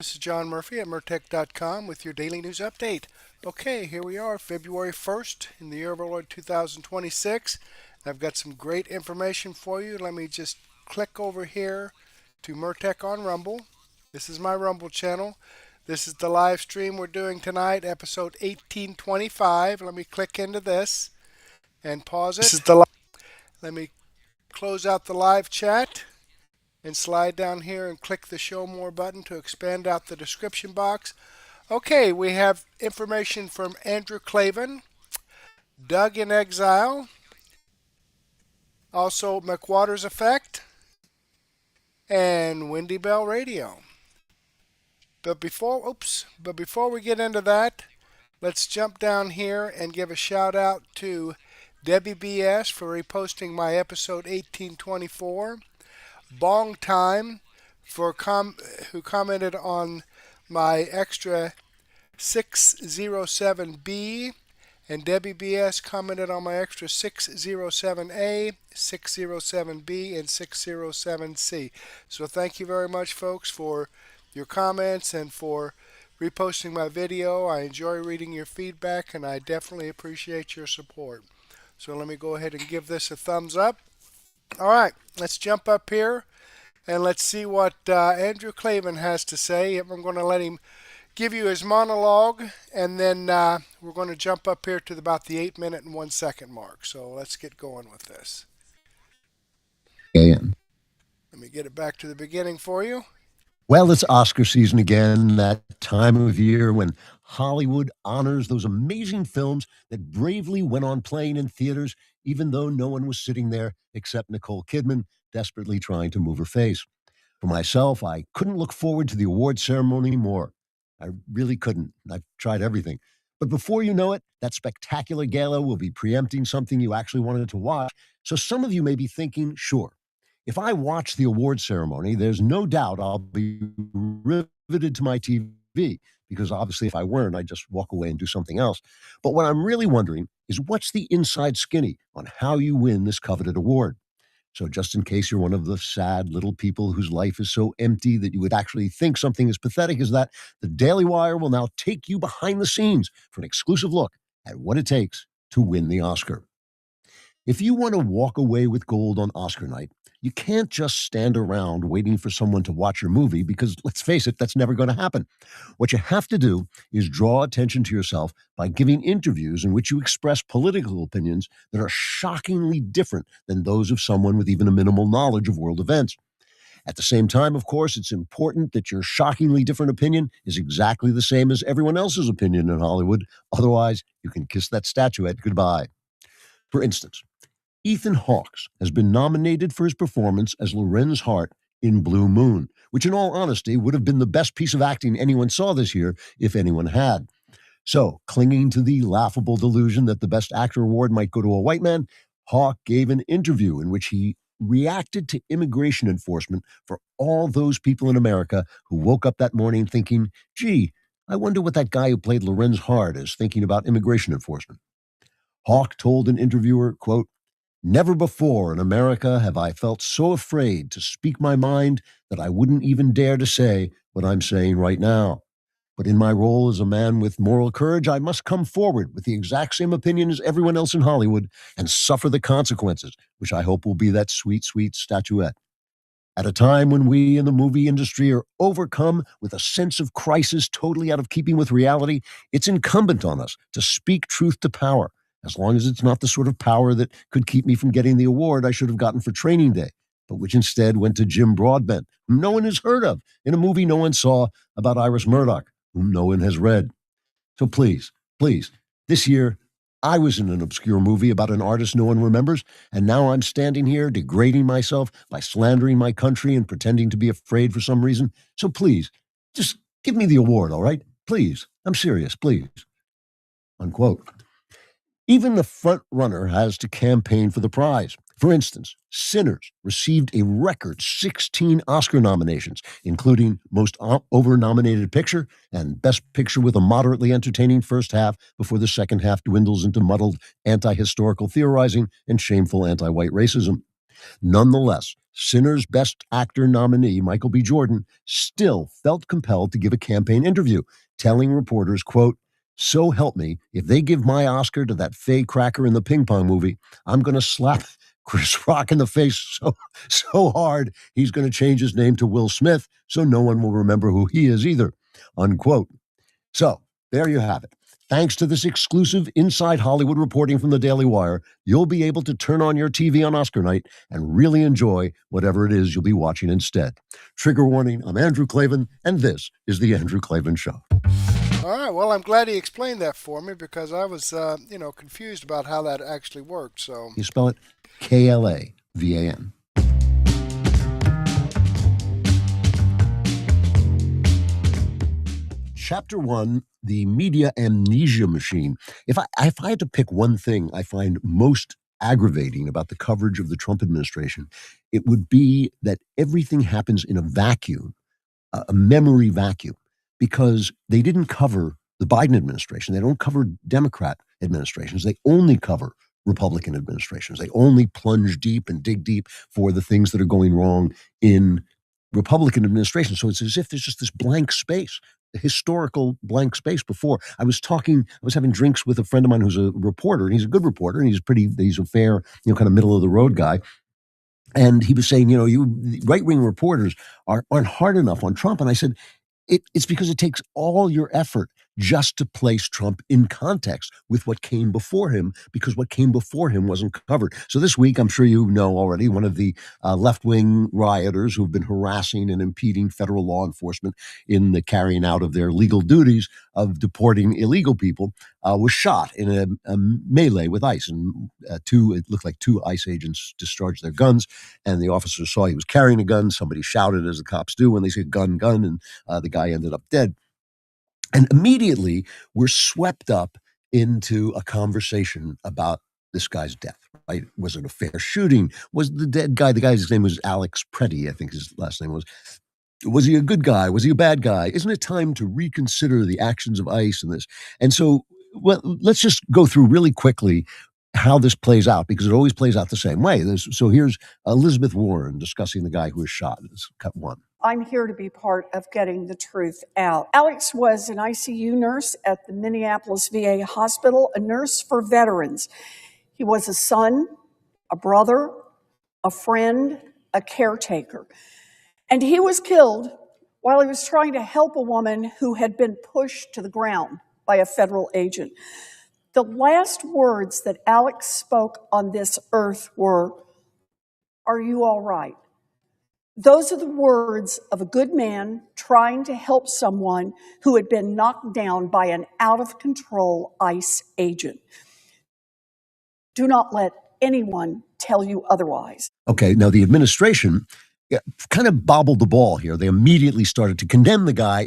This is John Murphy at Murtech.com with your daily news update. Okay, here we are, February 1st in the year of our Lord 2026. I've got some great information for you. Let me just click over here to Murtech on Rumble. This is my Rumble channel. This is the live stream we're doing tonight, episode 1825. Let me click into this and pause it. Let me close out the live chat and slide down here and click the show more button to expand out the description box. Okay, we have information from Andrew Klavan, Doug in Exile, also McWattersaffect, and Wendy Bell Radio. But before we get into that, let's jump down here and give a shout out to Debbie BS for reposting my episode 1824. Bong Time who commented on my extra 607B, and Debbie BS commented on my extra 607A, 607B, and 607C. So thank you very much, folks, for your comments and for reposting my video. I enjoy reading your feedback, and I definitely appreciate your support. So let me go ahead and give this a thumbs up. All right, let's jump up here and let's see what Andrew Klavan has to say. I'm going to let him give you his monologue, and then we're going to jump up here to about the 8 minute and 1 second mark. So let's get going with this. AM. Let me get it back to the beginning for you. Well, it's Oscar season again, that time of year when Hollywood honors those amazing films that bravely went on playing in theaters, even though no one was sitting there except Nicole Kidman, desperately trying to move her face. For myself, I couldn't look forward to the award ceremony more. I really couldn't. I've tried everything. But before you know it, that spectacular gala will be preempting something you actually wanted to watch. So some of you may be thinking, sure, if I watch the award ceremony, there's no doubt I'll be riveted to my TV, because obviously if I weren't, I'd just walk away and do something else. But what I'm really wondering is, what's the inside skinny on how you win this coveted award? So just in case you're one of the sad little people whose life is so empty that you would actually think something as pathetic as that, the Daily Wire will now take you behind the scenes for an exclusive look at what it takes to win the Oscar. If you want to walk away with gold on Oscar night, you can't just stand around waiting for someone to watch your movie, because let's face it, that's never going to happen. What you have to do is draw attention to yourself by giving interviews in which you express political opinions that are shockingly different than those of someone with even a minimal knowledge of world events. At the same time, of course, it's important that your shockingly different opinion is exactly the same as everyone else's opinion in Hollywood. Otherwise, you can kiss that statuette goodbye. For instance, Ethan Hawke has been nominated for his performance as Lorenz Hart in Blue Moon, which in all honesty would have been the best piece of acting anyone saw this year if anyone had. So, clinging to the laughable delusion that the Best Actor award might go to a white man, Hawke gave an interview in which he reacted to immigration enforcement for all those people in America who woke up that morning thinking, gee, I wonder what that guy who played Lorenz Hart is thinking about immigration enforcement. Hawke told an interviewer, quote, "Never before in America have I felt so afraid to speak my mind that I wouldn't even dare to say what I'm saying right now. But in my role as a man with moral courage, I must come forward with the exact same opinion as everyone else in Hollywood and suffer the consequences, which I hope will be that sweet, sweet statuette. At a time when we in the movie industry are overcome with a sense of crisis totally out of keeping with reality, it's incumbent on us to speak truth to power, as long as it's not the sort of power that could keep me from getting the award I should have gotten for Training Day, but which instead went to Jim Broadbent, whom no one has heard of, in a movie no one saw about Iris Murdoch, whom no one has read. So please, please, this year, I was in an obscure movie about an artist no one remembers, and now I'm standing here degrading myself by slandering my country and pretending to be afraid for some reason. So please, just give me the award, all right? Please. I'm serious, please." Unquote. Even the front runner has to campaign for the prize. For instance, Sinners received a record 16 Oscar nominations, including Most Over-Nominated Picture and Best Picture with a moderately entertaining first half before the second half dwindles into muddled anti-historical theorizing and shameful anti-white racism. Nonetheless, Sinner's Best Actor nominee, Michael B. Jordan, still felt compelled to give a campaign interview, telling reporters, quote, "So help me, if they give my Oscar to that Faye Cracker in the ping pong movie, I'm going to slap Chris Rock in the face so hard he's going to change his name to Will Smith so no one will remember who he is either," unquote. So there you have it. Thanks to this exclusive Inside Hollywood reporting from the Daily Wire, you'll be able to turn on your TV on Oscar night and really enjoy whatever it is you'll be watching instead. Trigger warning, I'm Andrew Klavan, and this is The Andrew Klavan Show. All right. Well, I'm glad he explained that for me because I was, confused about how that actually worked. So You spell it Klavan. Chapter 1, the media amnesia machine. If I had to pick one thing I find most aggravating about the coverage of the Trump administration, it would be that everything happens in a vacuum, a memory vacuum, because they didn't cover the Biden administration. They don't cover Democrat administrations. They only cover Republican administrations. They only plunge deep and dig deep for the things that are going wrong in Republican administration. So it's as if there's just this blank space, a historical blank space before. I was having drinks with a friend of mine who's a reporter, and he's a good reporter, and he's a fair, kind of middle of the road guy. And he was saying, you right-wing reporters aren't hard enough on Trump. And I said, it's because it takes all your effort just to place Trump in context with what came before him, because what came before him wasn't covered. So this week, I'm sure you know already, one of the left-wing rioters who've been harassing and impeding federal law enforcement in the carrying out of their legal duties of deporting illegal people was shot in a melee with ICE. And it looked like two ICE agents discharged their guns, and the officers saw he was carrying a gun. Somebody shouted, as the cops do when they say gun, gun, and the guy ended up dead. And immediately we're swept up into a conversation about this guy's death, right? Was it a fair shooting? Was the dead guy, the guy's name was Alex Preddy, I think his last name was he a good guy? Was he a bad guy? Isn't it time to reconsider the actions of ICE in this? And so, let's just go through really quickly how this plays out, because it always plays out the same way. So here's Elizabeth Warren discussing the guy who was shot. It's cut one. I'm here to be part of getting the truth out. Alex was an ICU nurse at the Minneapolis VA hospital, a nurse for veterans. He was a son, a brother, a friend, a caretaker. And he was killed while he was trying to help a woman who had been pushed to the ground by a federal agent. The last words that Alex spoke on this earth were, "Are you all right?" Those are the words of a good man trying to help someone who had been knocked down by an out-of-control ICE agent. Do not let anyone tell you otherwise. Okay, now the administration kind of bobbled the ball here. They immediately started to condemn the guy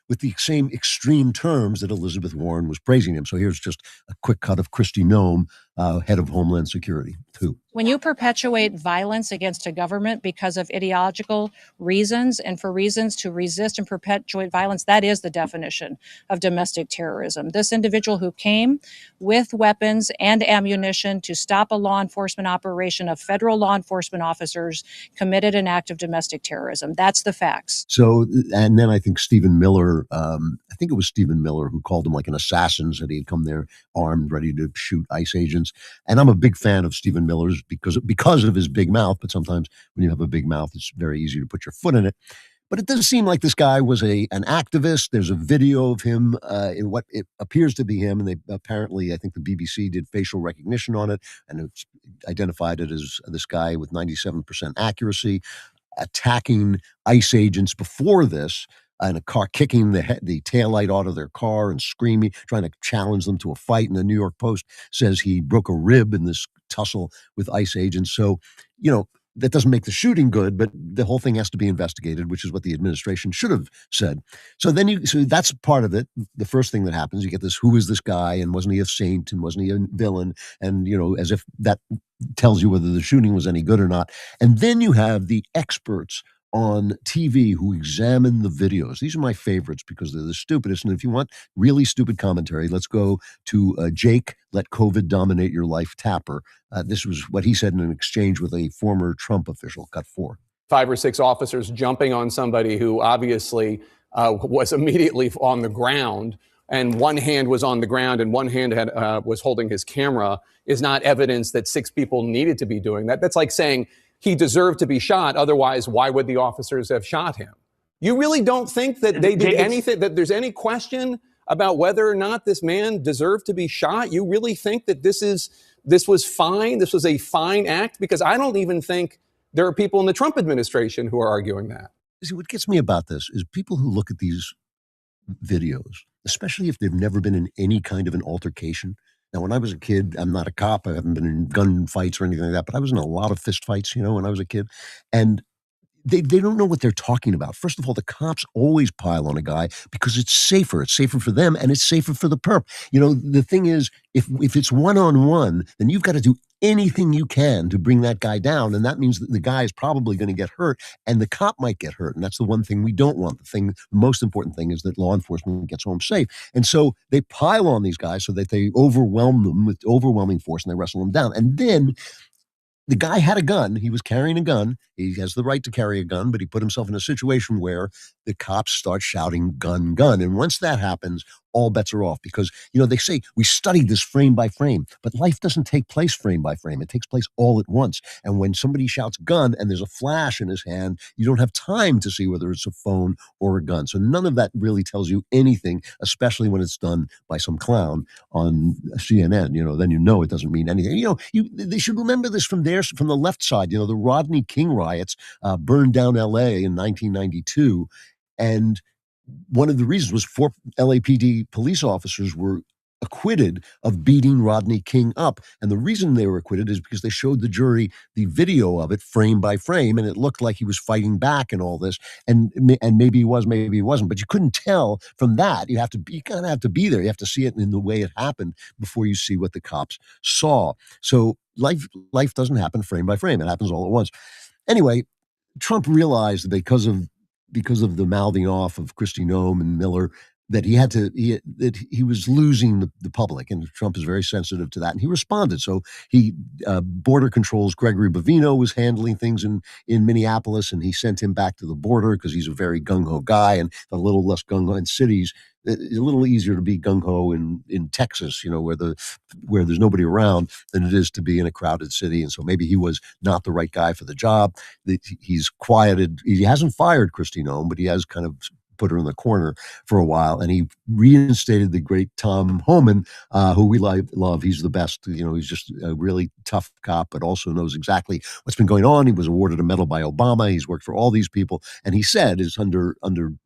with the same extreme terms that Elizabeth Warren was praising him. So here's just a quick cut of Kristi Noem, head of Homeland Security, too. When you perpetuate violence against a government because of ideological reasons and for reasons to resist and perpetuate violence, that is the definition of domestic terrorism. This individual who came with weapons and ammunition to stop a law enforcement operation of federal law enforcement officers committed an act of domestic terrorism. That's the facts. So, and then I think Stephen Miller, it was Stephen Miller who called him like an assassin, said he had come there armed, ready to shoot ICE agents. And I'm a big fan of Stephen Miller's because of his big mouth. But sometimes when you have a big mouth, it's very easy to put your foot in it. But it does seem like this guy was an activist. There's a video of him in what it appears to be him. And they apparently, I think the BBC did facial recognition on it, and it's identified it as this guy with 97% accuracy attacking ICE agents before this in a car, kicking the taillight out of their car and screaming, trying to challenge them to a fight. And the New York Post says he broke a rib in this tussle with ICE agents. So, that doesn't make the shooting good, but the whole thing has to be investigated, which is what the administration should have said. So that's part of it. The first thing that happens, you get this, who is this guy? And wasn't he a saint? And wasn't he a villain? And, as if that tells you whether the shooting was any good or not. And then you have the experts on TV who examine the videos. These are my favorites because they're the stupidest. And if you want really stupid commentary, let's go to Jake, Let COVID Dominate Your Life Tapper. This was what he said in an exchange with a former Trump official. Cut 4. 5 or 6 officers jumping on somebody who obviously was immediately on the ground, and one hand was on the ground and one hand was holding his camera, is not evidence that 6 people needed to be doing that. That's like saying he deserved to be shot. Otherwise, why would the officers have shot him? You really don't think that they did anything, that there's any question about whether or not this man deserved to be shot? You really think that this was fine? This was a fine act? Because I don't even think there are people in the Trump administration who are arguing that. See, what gets me about this is people who look at these videos, especially if they've never been in any kind of an altercation. Now, when I was a kid, I'm not a cop. I haven't been in gun fights or anything like that, but I was in a lot of fist fights, when I was a kid. And they don't know what they're talking about. First of all, the cops always pile on a guy because it's safer. It's safer for them and it's safer for the perp. The thing is, if it's one-on-one, then you've got to do anything you can to bring that guy down. And that means that the guy is probably going to get hurt and the cop might get hurt. And that's the one thing we don't want. The most important thing is that law enforcement gets home safe. And so they pile on these guys so that they overwhelm them with overwhelming force and they wrestle them down. And then the guy had a gun. He was carrying a gun. He has the right to carry a gun, but he put himself in a situation where the cops start shouting, gun, gun. And once that happens, all bets are off because, they say we studied this frame by frame, but life doesn't take place frame by frame. It takes place all at once. And when somebody shouts gun and there's a flash in his hand, you don't have time to see whether it's a phone or a gun. So none of that really tells you anything, especially when it's done by some clown on CNN. Then it doesn't mean anything. They should remember this from the left side. The Rodney King riots burned down L.A. in 1992, and one of the reasons was 4 LAPD police officers were acquitted of beating Rodney King up. And the reason they were acquitted is because they showed the jury the video of it frame by frame, and it looked like he was fighting back and all this. And maybe he was, maybe he wasn't, but you couldn't tell from that. You kind of have to be there. You have to see it in the way it happened before you see what the cops saw. So life doesn't happen frame by frame. It happens all at once. Anyway, Trump realized that because of the mouthing off of Kristi Noem and Miller, that he was losing the public, and Trump is very sensitive to that, and he responded. So he border controls Gregory Bovino was handling things in Minneapolis, and he sent him back to the border because he's a very gung-ho guy, and a little less gung-ho in cities. It's a little easier to be gung-ho in Texas, where there's nobody around, than it is to be in a crowded city. And so maybe he was not the right guy for the job. He's quieted. He hasn't fired Kristi Noem, but he has kind of put her in the corner for a while, and he reinstated the great Tom Homan, who we love. He's the best. He's just a really tough cop, but also knows exactly what's been going on. He was awarded a medal by Obama. He's worked for all these people, and he said is under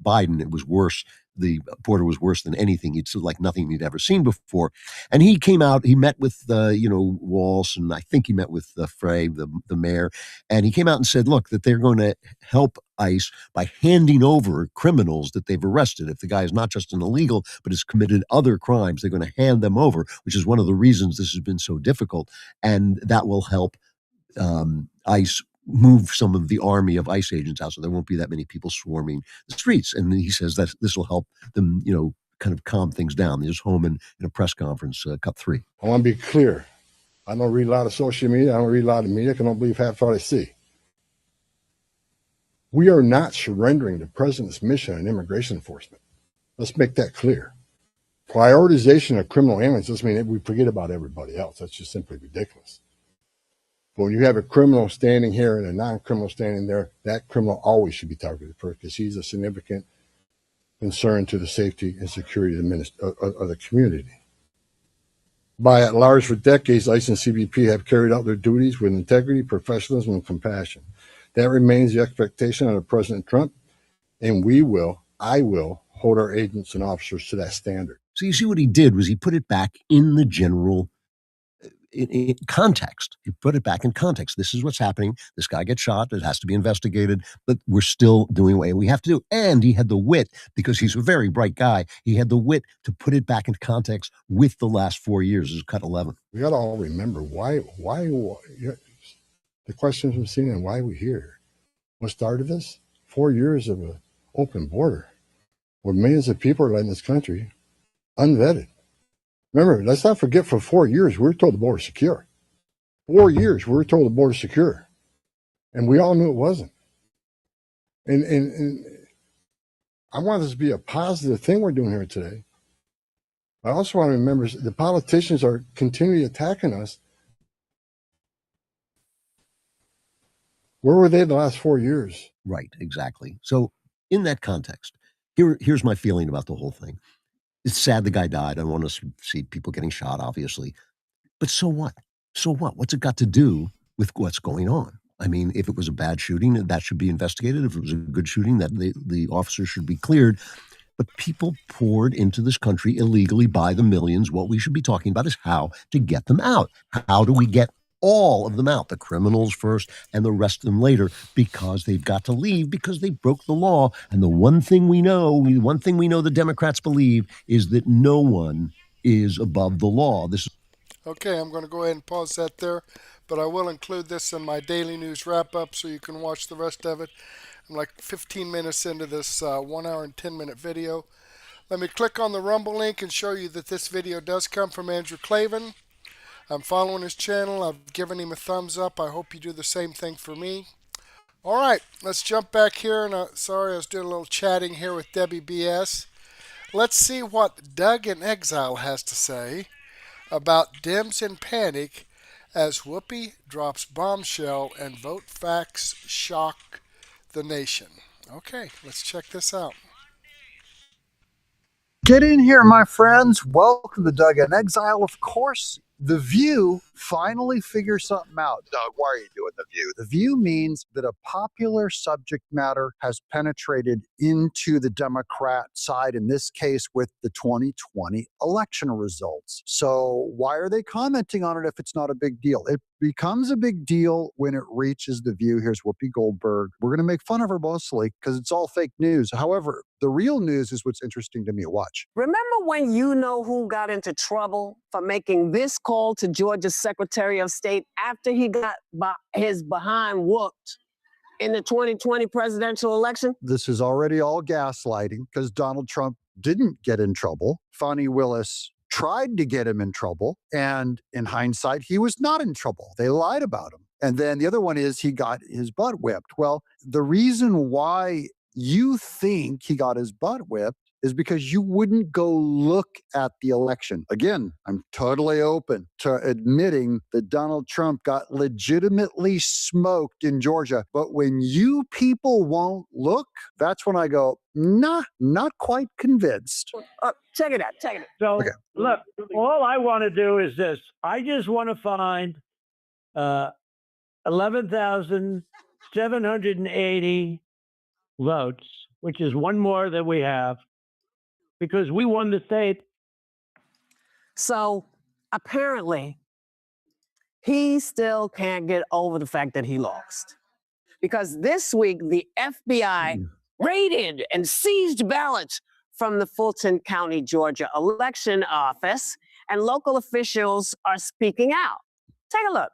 Biden it was worse. The border was worse than anything. It's like nothing he'd ever seen before. And he came out, he met with, Walsh, and I think he met with Frey, the mayor. And he came out and said, look, that they're going to help ICE by handing over criminals that they've arrested. If the guy is not just an illegal, but has committed other crimes, they're going to hand them over, which is one of the reasons this has been so difficult. And that will help ICE move some of the army of ICE agents out, so there won't be that many people swarming the streets. And he says that this will help them, kind of calm things down. There's Homan in a press conference, cut 3. I want to be clear. I don't read a lot of social media. I don't read a lot of media. I don't believe half what I see. We are not surrendering the president's mission on immigration enforcement. Let's make that clear. Prioritization of criminal aliens doesn't mean that we forget about everybody else. That's just simply ridiculous. But when you have a criminal standing here and a non-criminal standing there, that criminal always should be targeted first because he's a significant concern to the safety and security of the community. By and large, for decades, ICE and CBP have carried out their duties with integrity, professionalism, and compassion. That remains the expectation under President Trump, and I will hold our agents and officers to that standard. So you see what he did was he put it back in the general in context. You put it back in context. This is what's happening. This guy gets shot. It has to be investigated, but we're still doing what we have to do. And he had the wit, because he's a very bright guy, he had the wit to put it back in context with the last 4 years. Is cut 11. We got to all remember why the questions from CNN, why are we here? What started this? 4 years of an open border where millions of people are in this country unvetted. Remember, let's not forget, for 4 years, we were told the border was secure. 4 years, we were told the border was secure. And we all knew it wasn't. And I want this to be a positive thing we're doing here today. I also want to remember the politicians are continually attacking us. Where were they the last 4 years? Right, exactly. So in that context, here's my feeling about the whole thing. It's sad the guy died. I don't want to see people getting shot, obviously. But so what? So what? What's it got to do with what's going on? I mean, if it was a bad shooting, that should be investigated. If it was a good shooting, that the officer should be cleared. But people poured into this country illegally by the millions. What we should be talking about is how to get them out. How do we get all of them out? The criminals first and the rest of them later, because they've got to leave because they broke the law. And the one thing we know the Democrats believe is that no one is above the law. Okay, I'm going to go ahead and pause that there, but I will include this in my daily news wrap-up so you can watch the rest of it. I'm like 15 minutes into this 1 hour and 10-minute video. Let me click on the Rumble link and show you that this video does come from Andrew Klavan. I'm following his channel. I've given him a thumbs up. I hope you do the same thing for me. All right, let's jump back here. And sorry, I was doing a little chatting here with Debbie BS. Let's see what Doug in Exile has to say about Dems in panic as Whoopi drops bombshell and vote facts shock the nation. Okay, let's check this out. Get in here, my friends. Welcome to Doug in Exile. Of course, The View finally figures something out. Doug, why are you doing The View? The View means that a popular subject matter has penetrated into the Democrat side, in this case with the 2020 election results. So why are they commenting on it if it's not a big deal? It becomes a big deal when it reaches The View. Here's Whoopi Goldberg. We're going to make fun of her mostly because it's all fake news. However, the real news is what's interesting to me. Watch. Remember when you know who got into trouble for making this call to Georgia's Secretary of State after he got his behind whooped in the 2020 presidential election? This is already all gaslighting because Donald Trump didn't get in trouble. Fani Willis tried to get him in trouble, and in hindsight, he was not in trouble. They lied about him. And then the other one is he got his butt whipped. Well, the reason why you think he got his butt whipped is because you wouldn't go look at the election. Again, I'm totally open to admitting that Donald Trump got legitimately smoked in Georgia. But when you people won't look, that's when I go, nah, not quite convinced. Check it out. So, Okay. look, all I want to do is this. I just want to find 11,780 votes, which is one more than we have, because we won the state. So apparently, he still can't get over the fact that he lost. Because this week, the FBI raided and seized ballots from the Fulton County, Georgia election office, and local officials are speaking out. Take a look.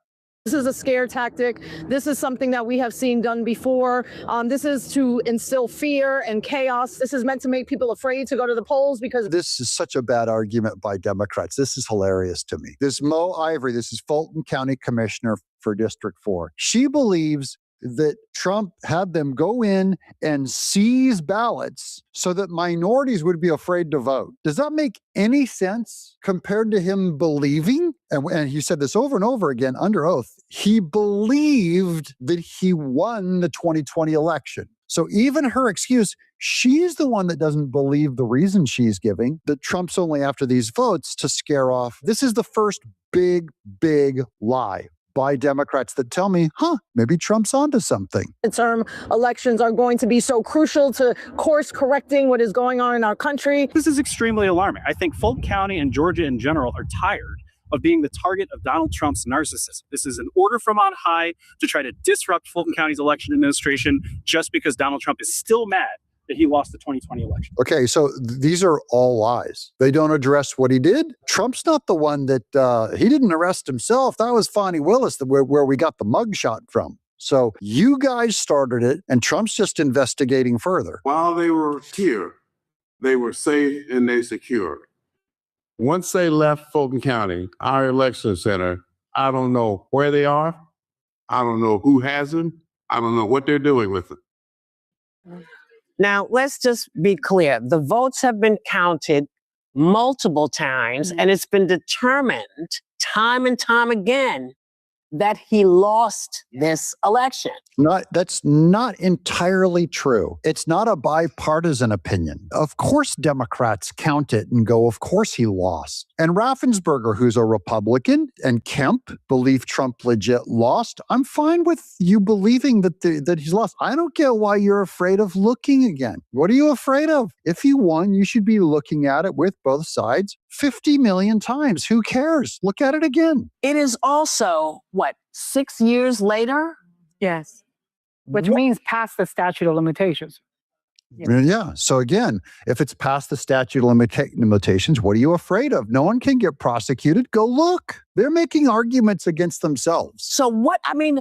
This is a scare tactic. This is something that we have seen done before. This is to instill fear and chaos. This is meant to make people afraid to go to the polls because This is such a bad argument by Democrats. This is hilarious to me. This Mo Ivory, this is Fulton County Commissioner for District 4. She believes that Trump had them go in and seize ballots so that minorities would be afraid to vote. Does that make any sense compared to him believing? And he said this over and over again under oath. He believed that he won the 2020 election. So even her excuse, she's the one that doesn't believe the reason she's giving, that Trump's only after these votes to scare off. This is the first big lie by Democrats that tell me, maybe Trump's onto something. midterm elections are going to be so crucial to course correcting what is going on in our country. This is extremely alarming. I think Fulton County and Georgia in general are tired of being the target of Donald Trump's narcissism. This is an order from on high to try to disrupt Fulton County's election administration just because Donald Trump is still mad that he lost the 2020 election. Okay, so these are all lies. They don't address what he did. Trump's not the one that, he didn't arrest himself. That was Fani Willis, where we got the mugshot from. So you guys started it, and Trump's just investigating further. While they were here, they were safe and they secure. Once they left Fulton County, our election center, I don't know where they are. I don't know who has them. I don't know what they're doing with them. Now, let's just be clear. The votes have been counted multiple times, and it's been determined time and time again that he lost this election. That's not entirely true. It's not a bipartisan opinion. Of course, Democrats count it and go, of course he lost. And Raffensperger, who's a Republican, and Kemp believe Trump legit lost. I'm fine with you believing that he's lost. I don't get why you're afraid of looking again. What are you afraid of? If he won, you should be looking at it with both sides 50 million times. Who cares? Look at it again. It is also, 6 years later? Yes. Which means past the statute of limitations. Yeah. So again, if it's past the statute of limitations, what are you afraid of? No one can get prosecuted. Go look. They're making arguments against themselves. So what is going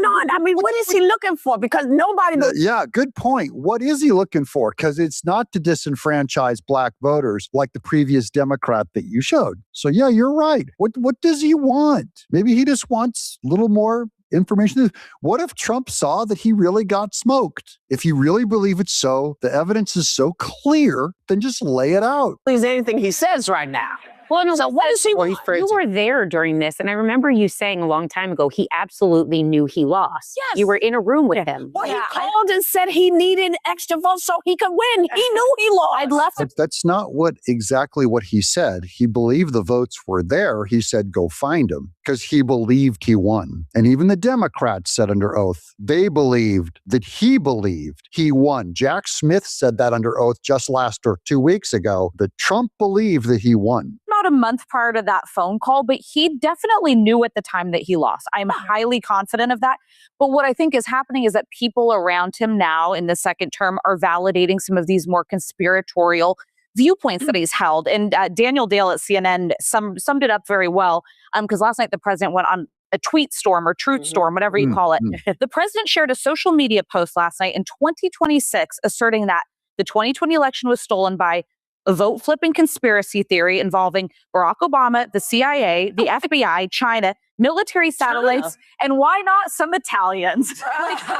on? I mean, what is he looking for? Because nobody knows. Yeah, good point. What is he looking for? Because it's not to disenfranchise black voters like the previous Democrat that you showed. So yeah, you're right. What does he want? Maybe he just wants a little more information. What if Trump saw that he really got smoked? If you really believe it's so, the evidence is so clear, then just lay it out. Please, anything he says right now. Well, no, so what does he want? You were there during this, and I remember you saying a long time ago he absolutely knew he lost. Yes. You were in a room with him. Well, he called and said he needed extra votes so he could win. He knew he lost. I'd love to. That's not exactly what he said. He believed the votes were there. He said, go find them, because he believed he won. And even the Democrats said under oath, they believed that he believed he won. Jack Smith said that under oath just 2 weeks ago, that Trump believed that he won. Not a month prior to that phone call, but he definitely knew at the time that he lost. I'm highly confident of that. But what I think is happening is that people around him now in the second term are validating some of these more conspiratorial viewpoints that he's held. And Daniel Dale at CNN summed it up very well, because last night the president went on a tweet storm or truth storm, whatever you call it. The president shared a social media post last night in 2026 asserting that the 2020 election was stolen by a vote flipping conspiracy theory involving Barack Obama, the CIA, the FBI, China, military satellites, and why not some Italians?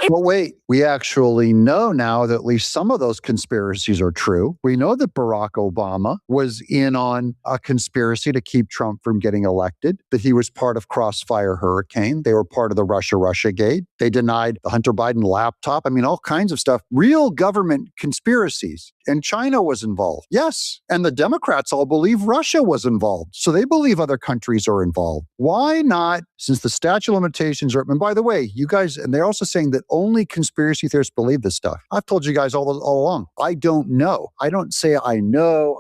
Well, wait, we actually know now that at least some of those conspiracies are true. We know that Barack Obama was in on a conspiracy to keep Trump from getting elected, that he was part of Crossfire Hurricane. They were part of the Russia-Gate. They denied the Hunter Biden laptop. I mean, all kinds of stuff. Real government conspiracies. And China was involved. Yes. And the Democrats all believe Russia was involved. So they believe other countries are involved. Why not, since the statute of limitations are, and by the way, you guys, and they're also saying that only conspiracy theorists believe this stuff. I've told you guys all along, I don't know. I don't say I know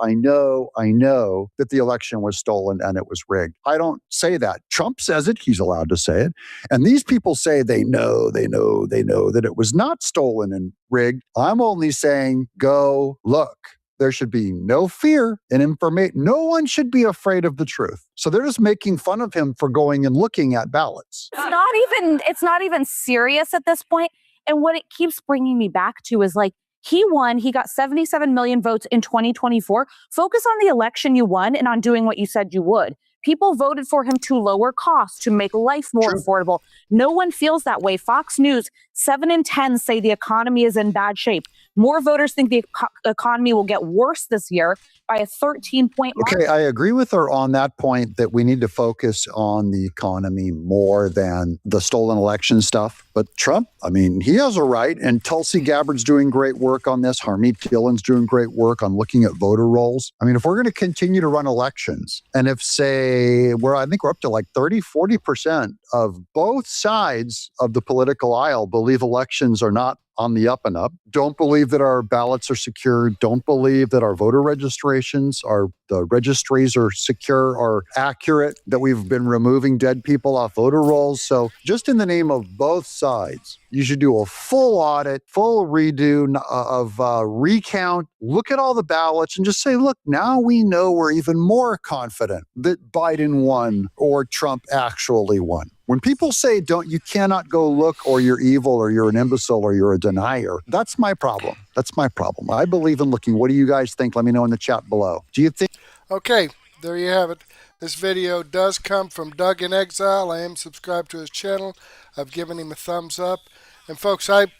that the election was stolen and it was rigged. I don't say that. Trump says it. He's allowed to say it. And these people say they know that it was not stolen and rigged. I'm only saying, go look. There should be no fear in information. No one should be afraid of the truth. So they're just making fun of him for going and looking at ballots. It's not even serious at this point. And what it keeps bringing me back to is like, he won. He got 77 million votes in 2024. Focus on the election you won and on doing what you said you would. People voted for him to lower costs, to make life more affordable. No one feels that way. Fox News, 7 in 10 say the economy is in bad shape. More voters think the economy will get worse this year by a 13-point margin. Okay, I agree with her on that point that we need to focus on the economy more than the stolen election stuff. But Trump, I mean, he has a right. And Tulsi Gabbard's doing great work on this. Harmeet Dillon's doing great work on looking at voter rolls. I mean, if we're going to continue to run elections, and if, say, I think we're up to like 30-40% of both sides of the political aisle believe elections are not on the up and up, don't believe that our ballots are secure, don't believe that our voter registrations, the registries are secure or accurate, that we've been removing dead people off voter rolls. So just in the name of both sides, you should do a full audit, full redo of recount, look at all the ballots and just say, look, now we know we're even more confident that Biden won or Trump actually won. When people say you cannot go look, or you're evil, or you're an imbecile, or you're a denier, that's my problem. That's my problem. I believe in looking. What do you guys think? Let me know in the chat below. Do you think? Okay, there you have it. This video does come from Doug in Exile. I am subscribed to his channel. I've given him a thumbs up. And folks, I've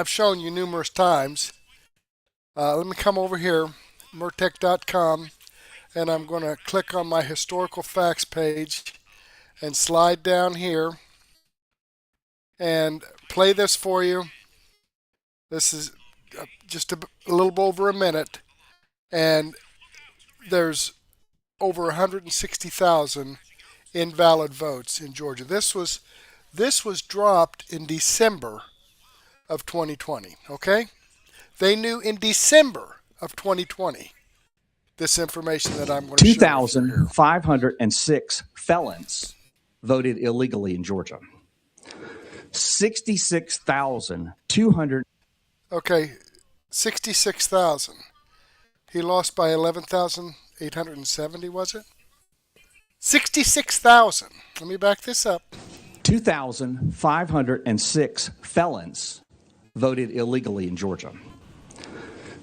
shown you numerous times. Let me come over here, Murtech.com, and I'm going to click on my historical facts page and slide down here and play this for you. This is just a little over a minute, and there's over 160,000 invalid votes in Georgia. This was dropped in December of 2020, okay? They knew in December of 2020 this information that I'm going to show you. 2,506 felons voted illegally in Georgia. 66,200. Okay, 66,000. He lost by 11,870, was it? 66,000. Let me back this up. 2,506 felons voted illegally in Georgia.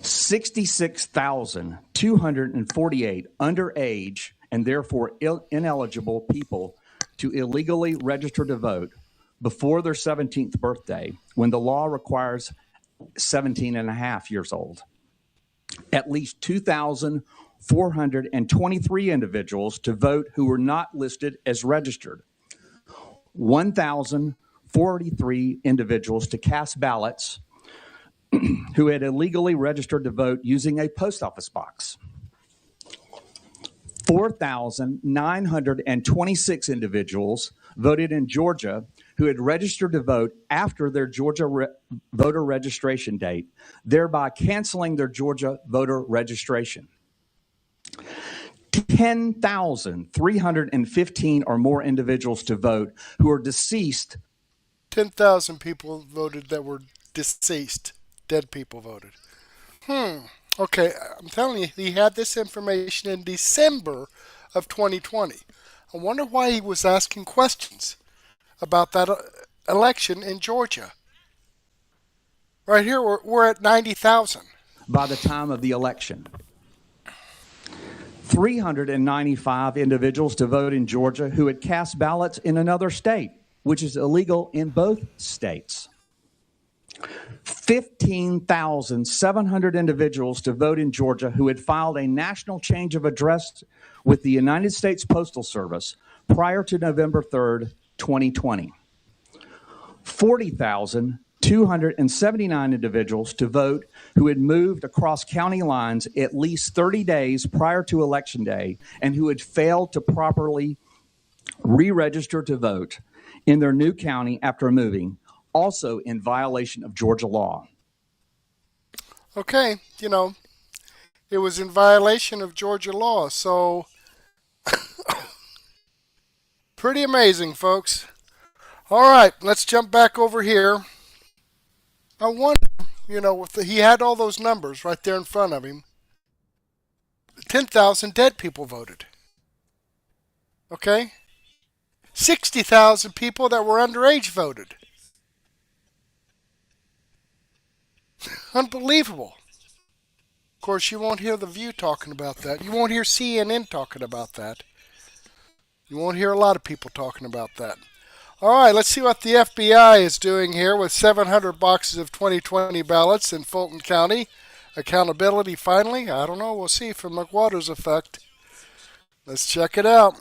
66,248 underage and therefore ineligible people to illegally register to vote before their 17th birthday, when the law requires 17 and a half years old. At least 2,423 individuals to vote who were not listed as registered. 1,043 individuals to cast ballots who had illegally registered to vote using a post office box. 4,926 individuals voted in Georgia who had registered to vote after their Georgia voter registration date, thereby canceling their Georgia voter registration. 10,315 or more individuals to vote who are deceased. 10,000 people voted that were deceased. Dead people voted. Okay, I'm telling you, he had this information in December of 2020. I wonder why he was asking questions about that election in Georgia. Right here, we're at 90,000. By the time of the election. 395 individuals to vote in Georgia who had cast ballots in another state, which is illegal in both states. 15,700 individuals to vote in Georgia who had filed a national change of address with the United States Postal Service prior to November 3rd, 2020. 40,279 individuals to vote who had moved across county lines at least 30 days prior to Election Day and who had failed to properly re-register to vote in their new county after moving, also in violation of Georgia law. Okay, you know, it was in violation of Georgia law, so pretty amazing, folks. All right, let's jump back over here. I wonder, you know, he had all those numbers right there in front of him. 10,000 dead people voted. Okay? 60,000 people that were underage voted. Unbelievable. Of course, you won't hear The View talking about that. You won't hear CNN talking about that. You won't hear a lot of people talking about that. All right, let's see what the FBI is doing here with 700 boxes of 2020 ballots in Fulton County. Accountability finally? I don't know. We'll see from McWattersaffect. Let's check it out.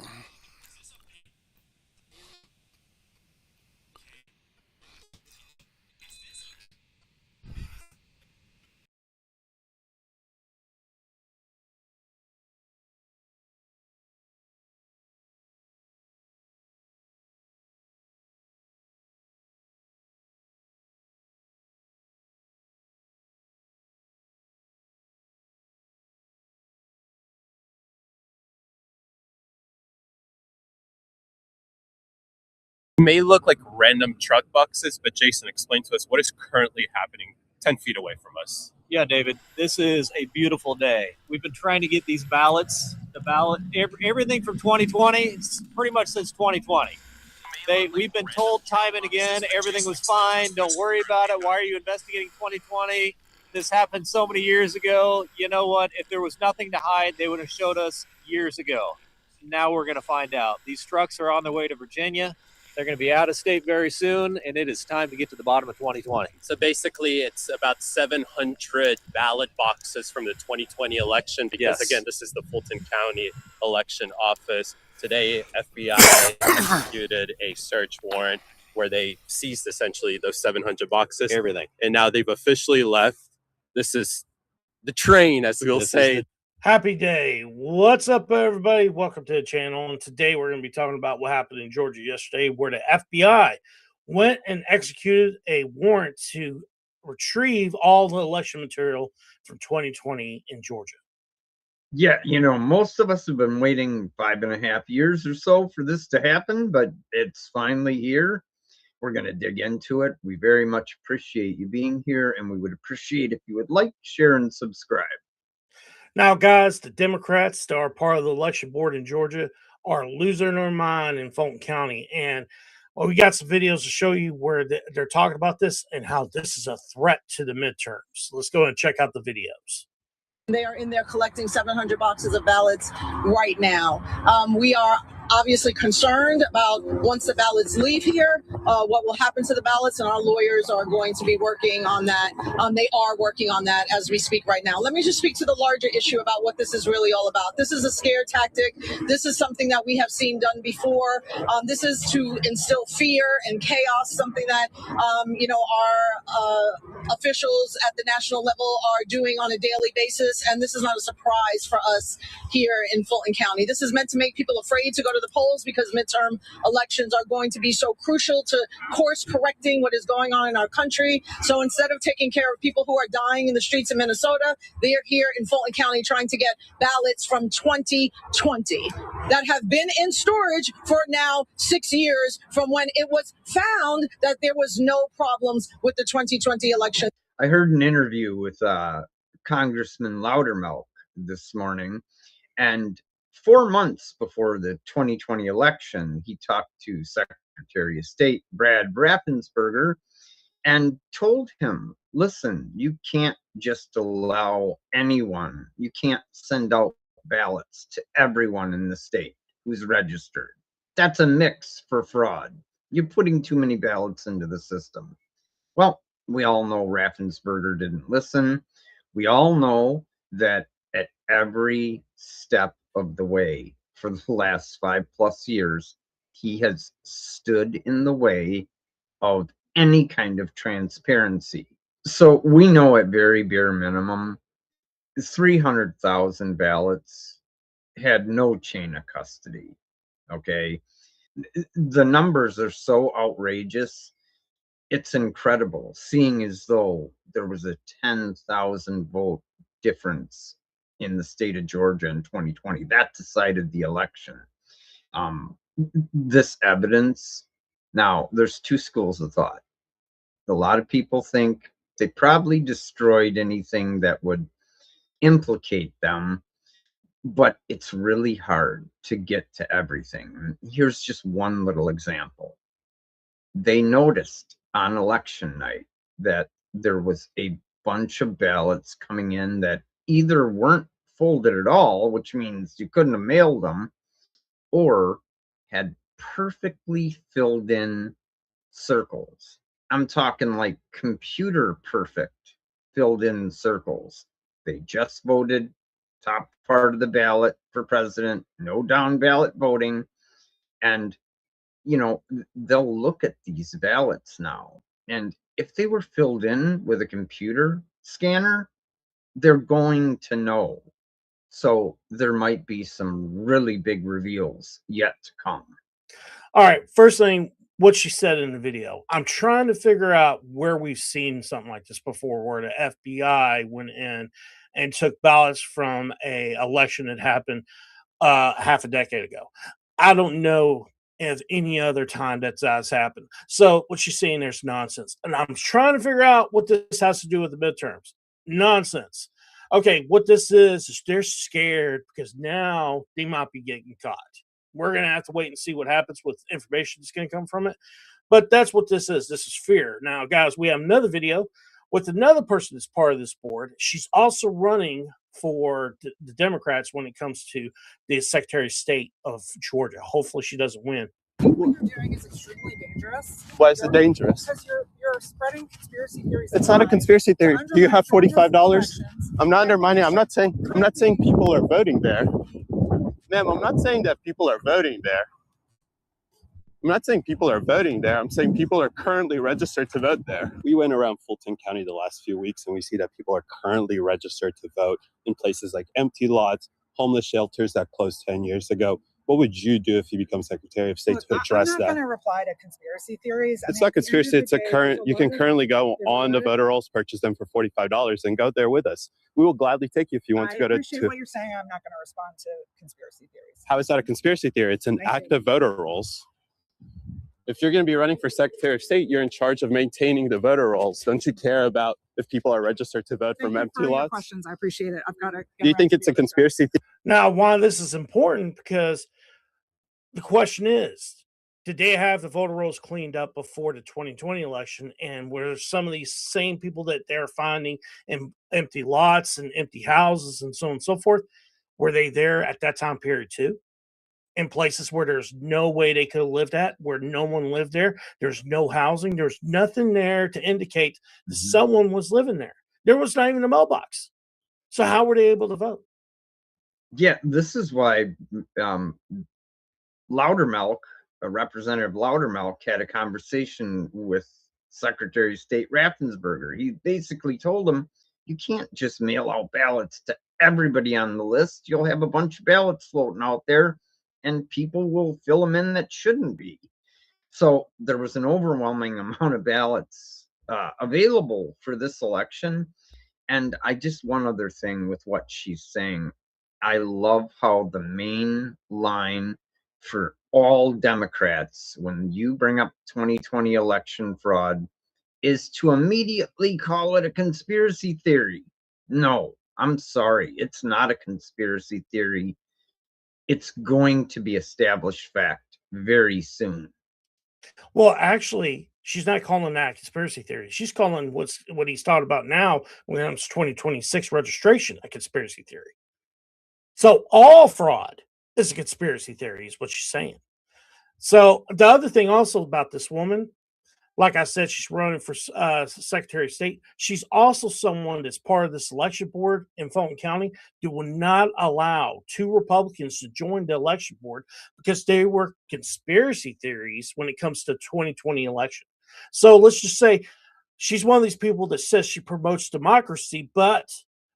May look like random truck boxes, but Jason, explain to us what is currently happening 10 feet away from us. Yeah, David, this is a beautiful day. We've been trying to get these ballots, everything from 2020, pretty much since 2020. We've been told time and again, everything was fine. Don't worry about it. Why are you investigating 2020? This happened so many years ago. You know what? If there was nothing to hide, they would have showed us years ago. Now we're going to find out. These trucks are on their way to Virginia. They're going to be out of state very soon, and it is time to get to the bottom of 2020. So basically, it's about 700 ballot boxes from the 2020 election because, Yes. again, this is the Fulton County Election Office. Today, FBI executed a search warrant where they seized essentially those 700 boxes. Everything. And now they've officially left. This is the train, as we'll say. Happy day. What's up, everybody? Welcome to the channel. And today we're going to be talking about what happened in Georgia yesterday, where the FBI went and executed a warrant to retrieve all the election material from 2020 in Georgia. Yeah, most of us have been waiting 5.5 years or so for this to happen, but it's finally here. We're going to dig into it. We very much appreciate you being here, and we would appreciate if you would like, share, and subscribe. Now, guys, the Democrats that are part of the election board in Georgia are losing their mind in Fulton County. And we got some videos to show you where they're talking about this and how this is a threat to the midterms. Let's go and check out the videos. They are in there collecting 700 boxes of ballots right now. We are obviously concerned about once the ballots leave here, what will happen to the ballots, and our lawyers are going to be working on that. They are working on that as we speak right now. Let me just speak to the larger issue about what this is really all about. This is a scare tactic. This is something that we have seen done before. This is to instill fear and chaos, something that, our officials at the national level are doing on a daily basis. And this is not a surprise for us here in Fulton County. This is meant to make people afraid to go to the polls because midterm elections are going to be so crucial to course correcting what is going on in our country. So instead of taking care of people who are dying in the streets of Minnesota, they are here in Fulton County trying to get ballots from 2020 that have been in storage for now 6 years from when it was found that there was no problems with the 2020 election. I heard an interview with Congressman Loudermilk this morning, and 4 months before the 2020 election, he talked to Secretary of State Brad Raffensperger and told him, listen, you can't just allow anyone, you can't send out ballots to everyone in the state who's registered. That's a mix for fraud. You're putting too many ballots into the system. Well, we all know Raffensperger didn't listen. We all know that at every step of the way for the last 5+ years, he has stood in the way of any kind of transparency. So we know at very bare minimum, 300,000 ballots had no chain of custody. Okay. The numbers are so outrageous. It's incredible, seeing as though there was a 10,000 vote difference in the state of Georgia in 2020. That decided the election. This evidence, now there's two schools of thought. A lot of people think they probably destroyed anything that would implicate them, but it's really hard to get to everything. Here's just one little example. They noticed on election night that there was a bunch of ballots coming in that either weren't folded at all, which means you couldn't have mailed them, or had perfectly filled in circles. I'm talking like computer perfect filled in circles. They just voted top part of the ballot for president, no down ballot voting. And they'll look at these ballots now, and if they were filled in with a computer scanner, they're going to know. So there might be some really big reveals yet to come. All right, first thing, what she said in the video. I'm trying to figure out where we've seen something like this before, where the FBI went in and took ballots from a election that happened half a decade ago. I don't know if any other time that's happened. So what she's saying there's nonsense. And I'm trying to figure out what this has to do with the midterms. Nonsense. Okay, what this is they're scared because now they might be getting caught. We're going to have to wait and see what happens with information that's going to come from it. But that's what this is. This is fear. Now, guys, we have another video with another person that's part of this board. She's also running for the Democrats when it comes to the Secretary of State of Georgia. Hopefully she doesn't win. What you're doing is extremely dangerous. Why is it dangerous? Because you're spreading conspiracy theories. It's not a conspiracy theory. Do you have $45? I'm not undermining. I'm not saying people are voting there. Ma'am, I'm not saying that people are voting there. I'm not saying people are voting there. I'm saying people are currently registered to vote there. We went around Fulton County the last few weeks and we see that people are currently registered to vote in places like empty lots, homeless shelters that closed 10 years ago. What would you do if you become Secretary of State to address that? I'm not going to reply to conspiracy theories. It's not conspiracy. It's a current. You can currently go on the voter rolls, purchase them for $45, and go there with us. We will gladly take you if you want to go to. I appreciate what you're saying. I'm not going to respond to conspiracy theories. How is that a conspiracy theory? It's an active voter rolls. If you're going to be running for Secretary of State, you're in charge of maintaining the voter rolls. Don't you care about if people are registered to vote from empty lots? Questions. I appreciate it. I've got to. Do you think it's a conspiracy theory? Now, why this is important, because the question is, did they have the voter rolls cleaned up before the 2020 election? And were some of these same people that they're finding in empty lots and empty houses and so on and so forth, were they there at that time period too? In places where there's no way they could have lived at, where no one lived there, there's no housing, there's nothing there to indicate that someone was living there. There was not even a mailbox. So how were they able to vote? Yeah, this is why Loudermilk, Representative Loudermilk, had a conversation with Secretary of State Raffensperger. He basically told him, you can't just mail out ballots to everybody on the list. You'll have a bunch of ballots floating out there, and people will fill them in that shouldn't be. So there was an overwhelming amount of ballots available for this election. And one other thing with what she's saying, I love how the main line for all Democrats, when you bring up 2020 election fraud, is to immediately call it a conspiracy theory. No, I'm sorry. It's not a conspiracy theory. It's going to be established fact very soon. Well, actually, she's not calling that a conspiracy theory. She's calling what he's talking about now when it comes to 2026 registration a conspiracy theory. So all fraud is a conspiracy theory, is what she's saying. So the other thing also about this woman, like I said, she's running for Secretary of State. She's also someone that's part of this election board in Fulton County that will not allow two Republicans to join the election board because they were conspiracy theories when it comes to 2020 election. So let's just say she's one of these people that says she promotes democracy, but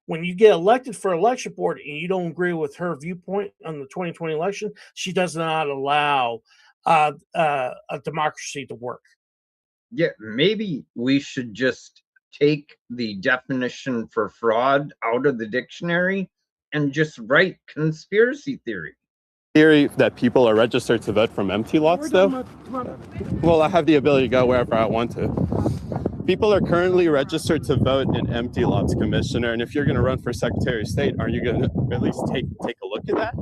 when you get elected for election board and you don't agree with her viewpoint on the 2020 election, she does not allow a democracy to work. Yeah, maybe we should just take the definition for fraud out of the dictionary and just write conspiracy theory. Theory that people are registered to vote from empty lots, though? Well, I have the ability to go wherever I want to. People are currently registered to vote in empty lots, Commissioner. And if you're going to run for Secretary of State, aren't you going to at least take a look at that?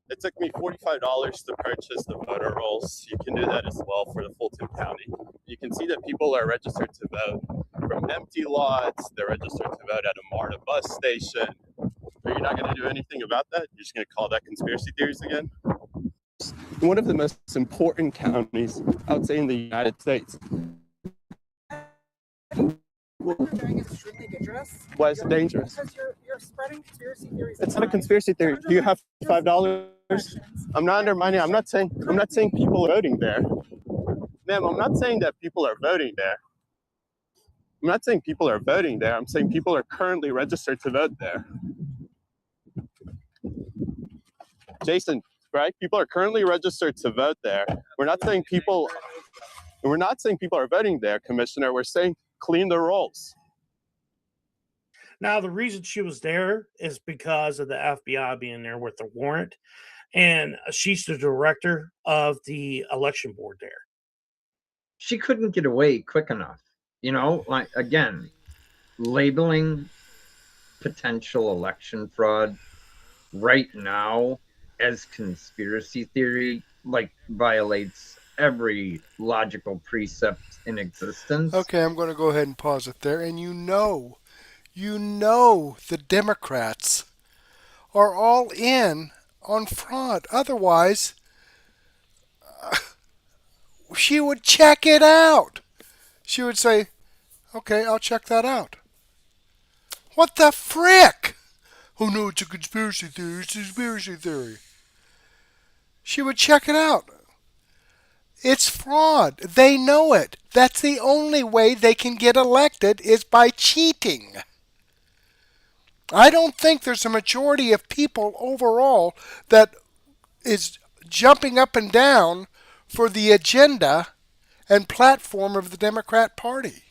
It took me $45 to purchase the voter rolls. You can do that as well for the Fulton County. You can see that people are registered to vote from empty lots. They're registered to vote at a MARTA bus station. Are you not going to do anything about that? You're just going to call that conspiracy theories again? One of the most important counties, I would say, in the United States. What you're doing is extremely dangerous. Why is it dangerous? Because you're spreading conspiracy theories. It's not a conspiracy theory. Do you have $5? I'm not undermining. I'm not saying people are voting there. Ma'am, I'm not saying that people are voting there. I'm not saying people are voting there. I'm saying people are currently registered to vote there. Jason, right? People are currently registered to vote there. We're not saying people are voting there, Commissioner. We're saying clean the rolls. Now, the reason she was there is because of the FBI being there with the warrant, and she's the director of the election board there. She couldn't get away quick enough. You know, like, again, labeling potential election fraud right now as conspiracy theory, like violates every logical precept in existence. Okay, I'm going to go ahead and pause it there. And you know the Democrats are all in on fraud. Otherwise, she would check it out. She would say, okay, I'll check that out. What the frick? Oh no, it's a conspiracy theory. It's a conspiracy theory. She would check it out. It's fraud. They know it. That's the only way they can get elected is by cheating. I don't think there's a majority of people overall that is jumping up and down for the agenda and platform of the Democrat Party.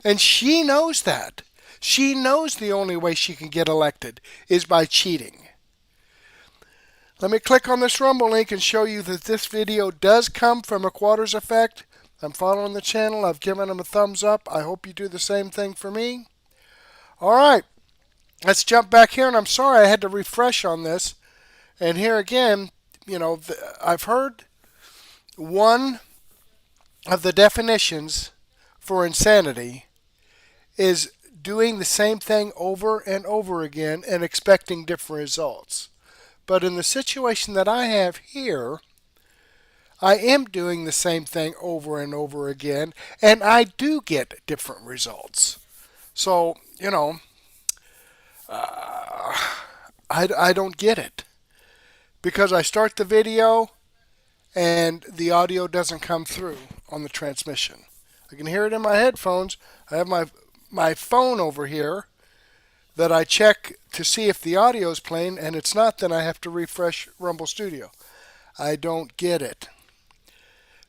And she knows that. She knows the only way she can get elected is by cheating. Let me click on this Rumble link and show you that this video does come from McWattersaffect. I'm following the channel. I've given them a thumbs up. I hope you do the same thing for me. All right. Let's jump back here. And I'm sorry I had to refresh on this. And here again, I've heard one of the definitions for insanity is doing the same thing over and over again and expecting different results. But in the situation that I have here, I am doing the same thing over and over again, and I do get different results. So, I don't get it. Because I start the video, and the audio doesn't come through on the transmission. I can hear it in my headphones. I have my phone over here that I check to see if the audio is playing, and it's not, then I have to refresh Rumble Studio. I don't get it.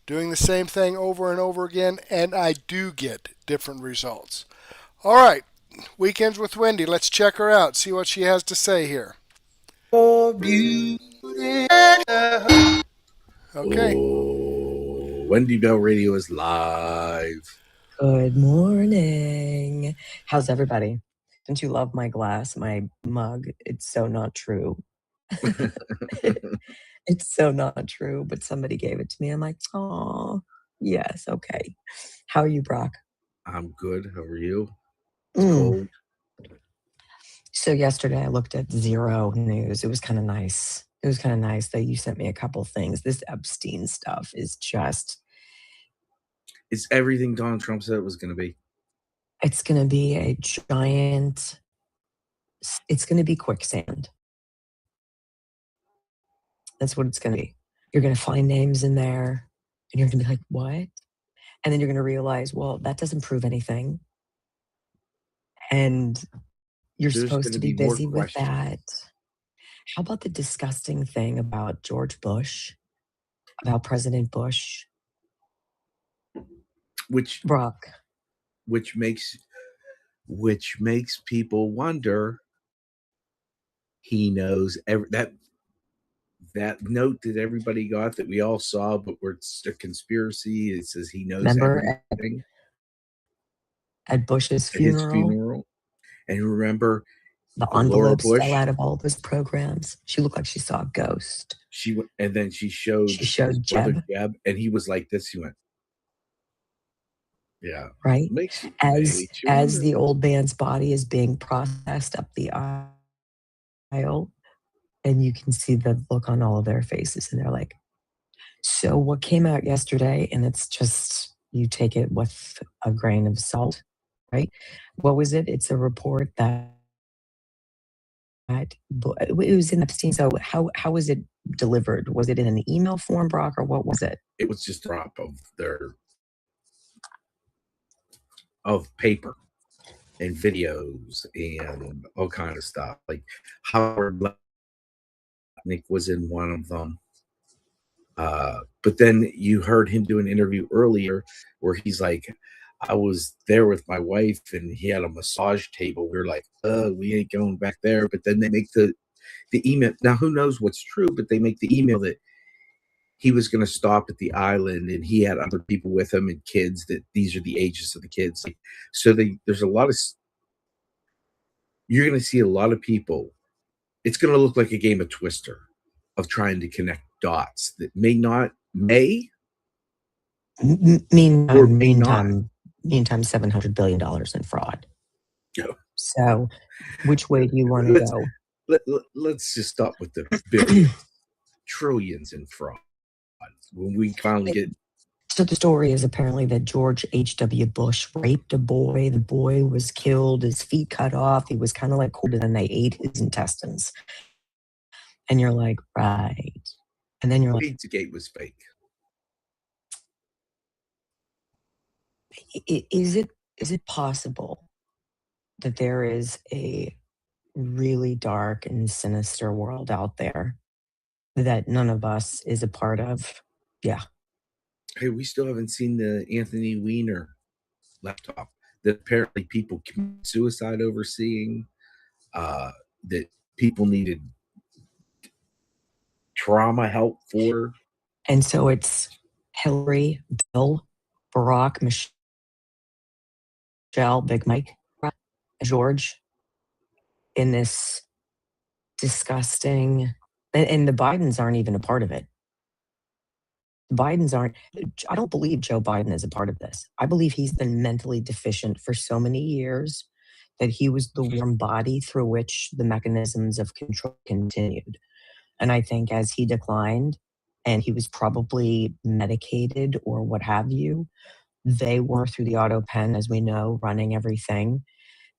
Doing the same thing over and over again, and I do get different results. All right, Weekends with Wendy. Let's check her out, see what she has to say here. Okay. Oh, Wendy Bell Radio is live. Good morning. How's everybody? Don't you love my glass, my mug? It's so not true. It's so not true, but somebody gave it to me. I'm like, oh, yes, okay. How are you, Brock? I'm good. How are you? Mm. So yesterday I looked at Zero News. It was kind of nice. It was kind of nice that you sent me a couple things. This Epstein stuff is just... It's everything Donald Trump said it was going to be. It's going to be a giant... It's going to be quicksand. That's what it's going to be. You're going to find names in there, and you're going to be like, what? And then you're going to realize, well, that doesn't prove anything. And you're supposed to be busy with that. How about the disgusting thing about George Bush, about President Bush? Brock. Which makes people wonder. He knows that note that everybody got that we all saw, but it's a conspiracy. It says he knows everything. At Bush's funeral. And remember, the envelopes fell out of all those programs. She looked like she saw a ghost. And then she showed Jeb, and he was like this. He went, yeah, right. As the old man's body is being processed up the aisle, and you can see the look on all of their faces, and they're like, so what came out yesterday, and it's just, you take it with a grain of salt, right? What was it? It's a report that it was in Epstein. So how was it delivered? Was it in an email form, Brock, or what was it? It was just a drop of paper and videos and all kind of stuff. Like Howard Nick was in one of them. But then you heard him do an interview earlier where he's like, I was there with my wife and he had a massage table. We were like, we ain't going back there. But then they make the email. Now, who knows what's true, but they make the email that he was going to stop at the island and he had other people with him and kids, that these are the ages of the kids. So there's a lot of, you're going to see a lot of people. It's going to look like a game of Twister. of trying to connect dots that may Meantime, $700 billion in fraud. No. So, which way do you want to go? Let's just stop with the billions, trillions in fraud. When we finally get. So the story is apparently that George H.W. Bush raped a boy. The boy was killed, his feet cut off. He was kind of like cold, and then they ate his intestines. And you're like, right. And then you're like, Pizzagate was fake. Is it possible that there is a really dark and sinister world out there that none of us is a part of? Yeah. Hey, we still haven't seen the Anthony Weiner laptop that apparently people committed suicide overseeing, that people needed trauma help for. And so it's Hillary, Bill, Barack, Michelle, Big Mike, George, in this disgusting, and the Bidens aren't even a part of it. Bidens aren't, I don't believe Joe Biden is a part of this. I believe he's been mentally deficient for so many years that he was the warm body through which the mechanisms of control continued. And I think as he declined, and he was probably medicated or what have you, they were through the auto pen, as we know, running everything.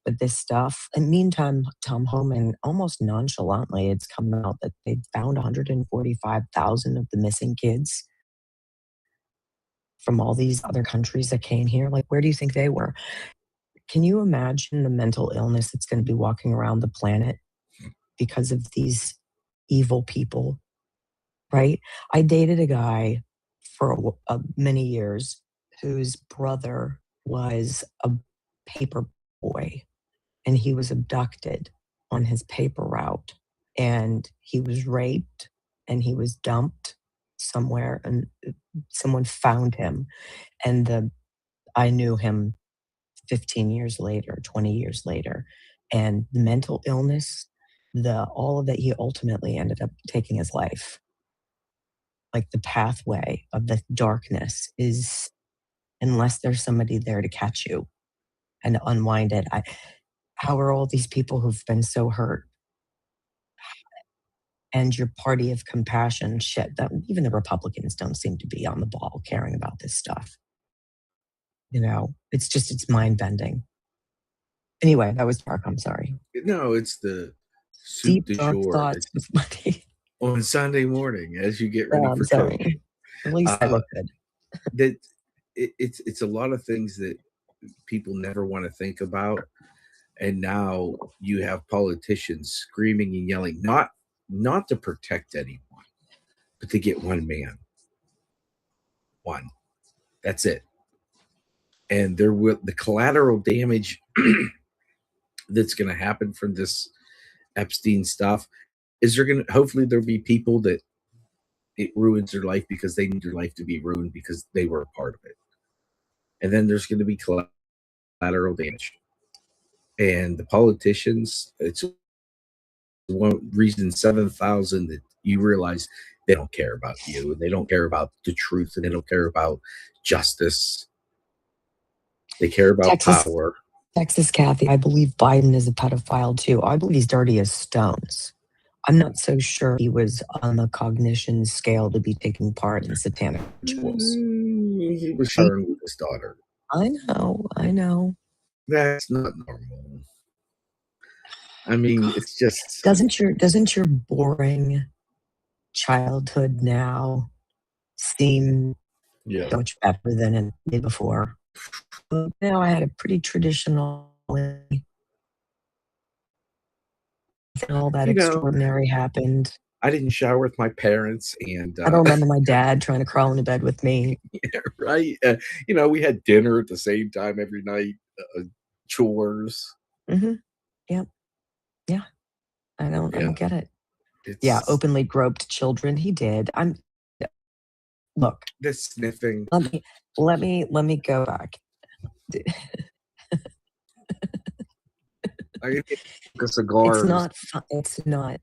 But this stuff, and meantime, Tom Homan, almost nonchalantly, it's come out that they found 145,000 of the missing kids from all these other countries that came here. Like, where do you think they were? Can you imagine the mental illness that's going to be walking around the planet because of these evil people, right? I dated a guy for many years whose brother was a paper boy, and he was abducted on his paper route, and he was raped, and he was dumped somewhere, and someone found him, and I knew him 15 years later, 20 years later, and the mental illness, all of that, he ultimately ended up taking his life. Like, the pathway of the darkness is, unless there's somebody there to catch you and unwind it. How are all these people who've been so hurt and your party of compassion shit that even the Republicans don't seem to be on the ball caring about this stuff? It's mind bending. Anyway, that was dark. I'm sorry. No, it's the soup Deep du dark jour thoughts with Wendy. on Sunday morning as you get ready for sorry. church. At least I look good. That it's a lot of things that people never want to think about, and now you have politicians screaming and yelling, not to protect anyone, but to get one man. One. That's it. And the collateral damage that's going to happen from this Epstein stuff is hopefully there'll be people that it ruins their life because they need their life to be ruined because they were a part of it. And then there's going to be collateral damage. And the politicians, it's one reason 7,000 that you realize they don't care about you, and they don't care about the truth, and they don't care about justice. They care about power. Texas Kathy, I believe Biden is a pedophile too. I believe he's dirty as stones. I'm not so sure he was on the cognition scale to be taking part in satanic rituals. He was sharing with his daughter. I know. That's not normal. I mean, it's just doesn't your boring childhood now seem so much better than it did before? But now I had a pretty traditional way. All that extraordinary happened. I didn't shower with my parents, and I don't remember my dad trying to crawl into bed with me. Yeah, right. We had dinner at the same time every night, chores. Mm-hmm. Yep. Yeah. I don't get it. Openly groped children. He did. Look. The sniffing. Let me go back. I get a cigar. It's not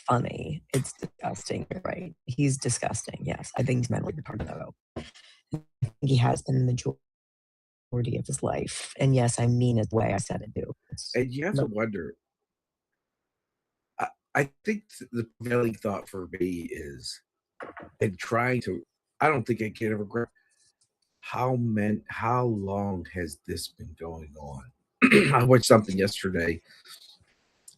funny. It's disgusting. You're right. He's disgusting. Yes. I think he's mentally retarded, though. I think he has been the majority of his life. And yes, I mean it the way I said it, too. And you have to wonder. I think the prevailing thought for me is, and trying to, I don't think I can ever grasp how long has this been going on? I watched something yesterday.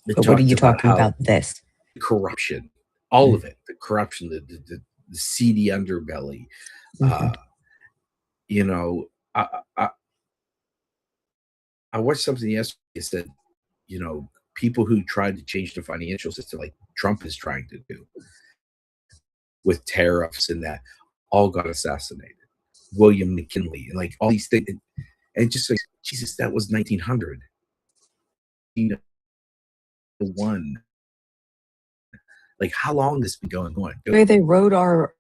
But what are you talking about this? Corruption, all of it, the corruption, the seedy underbelly. You know, I watched something yesterday that said, you know, people who tried to change the financial system, like Trump is trying to do with tariffs and that, all got assassinated. William McKinley and like all these things, and just like, Jesus, that was 1900. 1901. Like, how long has this been going on? The way they wrote our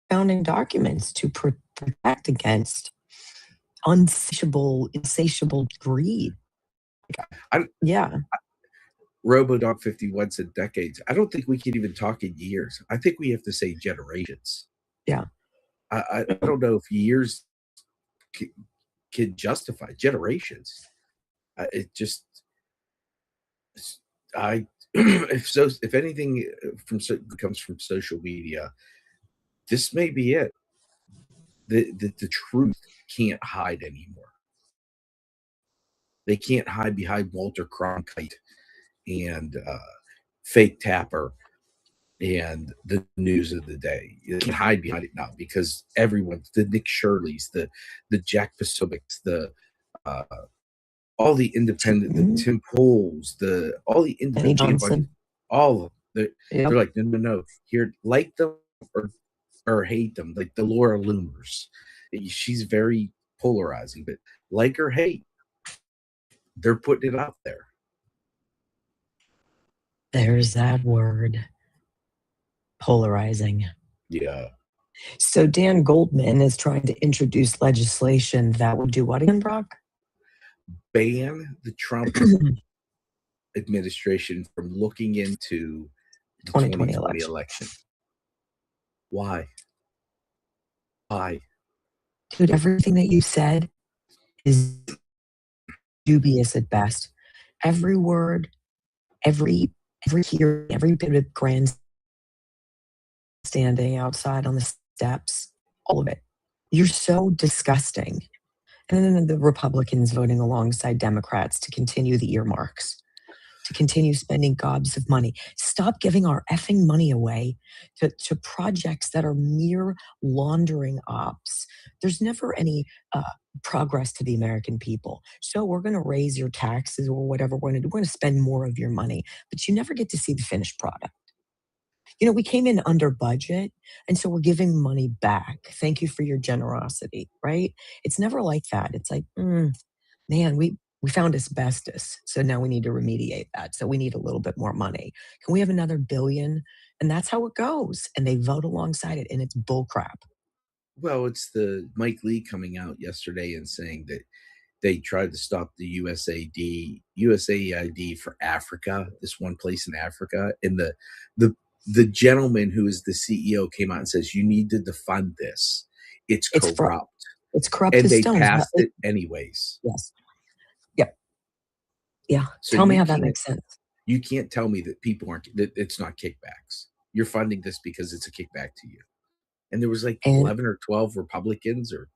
founding documents to protect against insatiable greed. Robodog 51 said decades. I don't think we can even talk in years. I think we have to say generations. Yeah. I don't know if years can justify generations. It just, if anything comes from social media, this may be it. The truth can't hide anymore. They can't hide behind Walter Cronkite and Fake Tapper and the news of the day. You can hide behind it now because everyone's the Nick Shirleys, the Jack Posobics, the all the independent, the Tim Poles, all the independent, all of them. They're like, no. Here, like them or hate them, like the Laura Loomers. She's very polarizing, but like or hate, they're putting it out there. There's that word. Polarizing. Yeah. So Dan Goldman is trying to introduce legislation that would do what again, Brock? Ban the Trump administration from looking into the 2020 election. Why? Dude, everything that you said is dubious at best. Every word, every hearing, every bit of grandstanding outside on the steps, all of it. You're so disgusting. And then the Republicans voting alongside Democrats to continue the earmarks, to continue spending gobs of money. Stop giving our effing money away to projects that are mere laundering ops. There's never any progress to the American people. So we're going to raise your taxes or whatever we're going to do. We're going to spend more of your money, but you never get to see the finished product. You know, we came in under budget, and so we're giving money back. Thank you for your generosity, right? It's never like that. It's like, man, we found asbestos, so now we need to remediate that. So we need a little bit more money. Can we have another $1 billion? And that's how it goes. And they vote alongside it, and it's bullcrap. Well, it's the Mike Lee coming out yesterday and saying that they tried to stop the USAID for Africa, this one place in Africa, and the gentleman who is the CEO came out and says, you need to defund this. It's corrupt. It's corrupt. And as they stones. passed it anyways. Yes. Yep. Yeah. So tell me how that makes sense. You can't tell me that that it's not kickbacks. You're funding this because it's a kickback to you. And there was like 11 or 12 Republicans or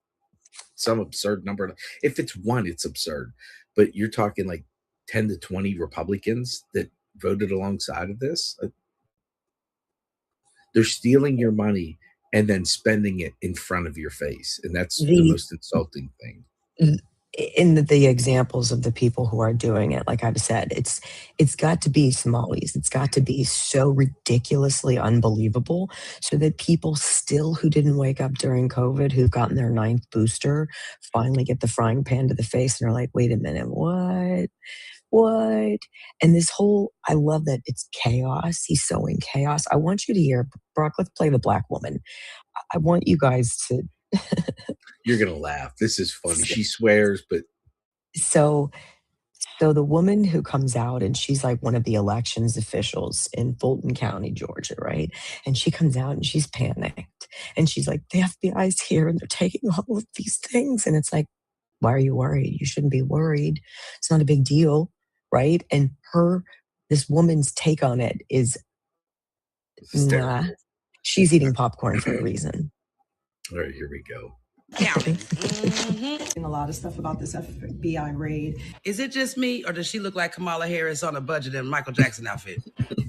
some absurd number. If it's one, it's absurd. But you're talking like 10 to 20 Republicans that voted alongside of this. They're stealing your money and then spending it in front of your face. And that's the most insulting thing. In the examples of the people who are doing it, like I've said, it's got to be Somalis. It's got to be so ridiculously unbelievable so that people still who didn't wake up during COVID, who've gotten their 9th booster, finally get the frying pan to the face and are like, wait a minute, what? And this whole, I love that it's chaos. He's sowing chaos. I want you to hear, Brock, let's play the black woman. I want you guys to. You're going to laugh. This is funny. She swears, but. So So the woman who comes out and she's like one of the elections officials in Fulton County, Georgia, right? And she comes out and she's panicked. And she's like, the FBI's here and they're taking all of these things. And it's like, why are you worried? You shouldn't be worried. It's not a big deal, right? And this woman's take on it is, nah, she's eating popcorn for a reason. All right, here we go. A lot of stuff about this FBI raid. Is it just me, or does she look like Kamala Harris on a budget in Michael Jackson outfit?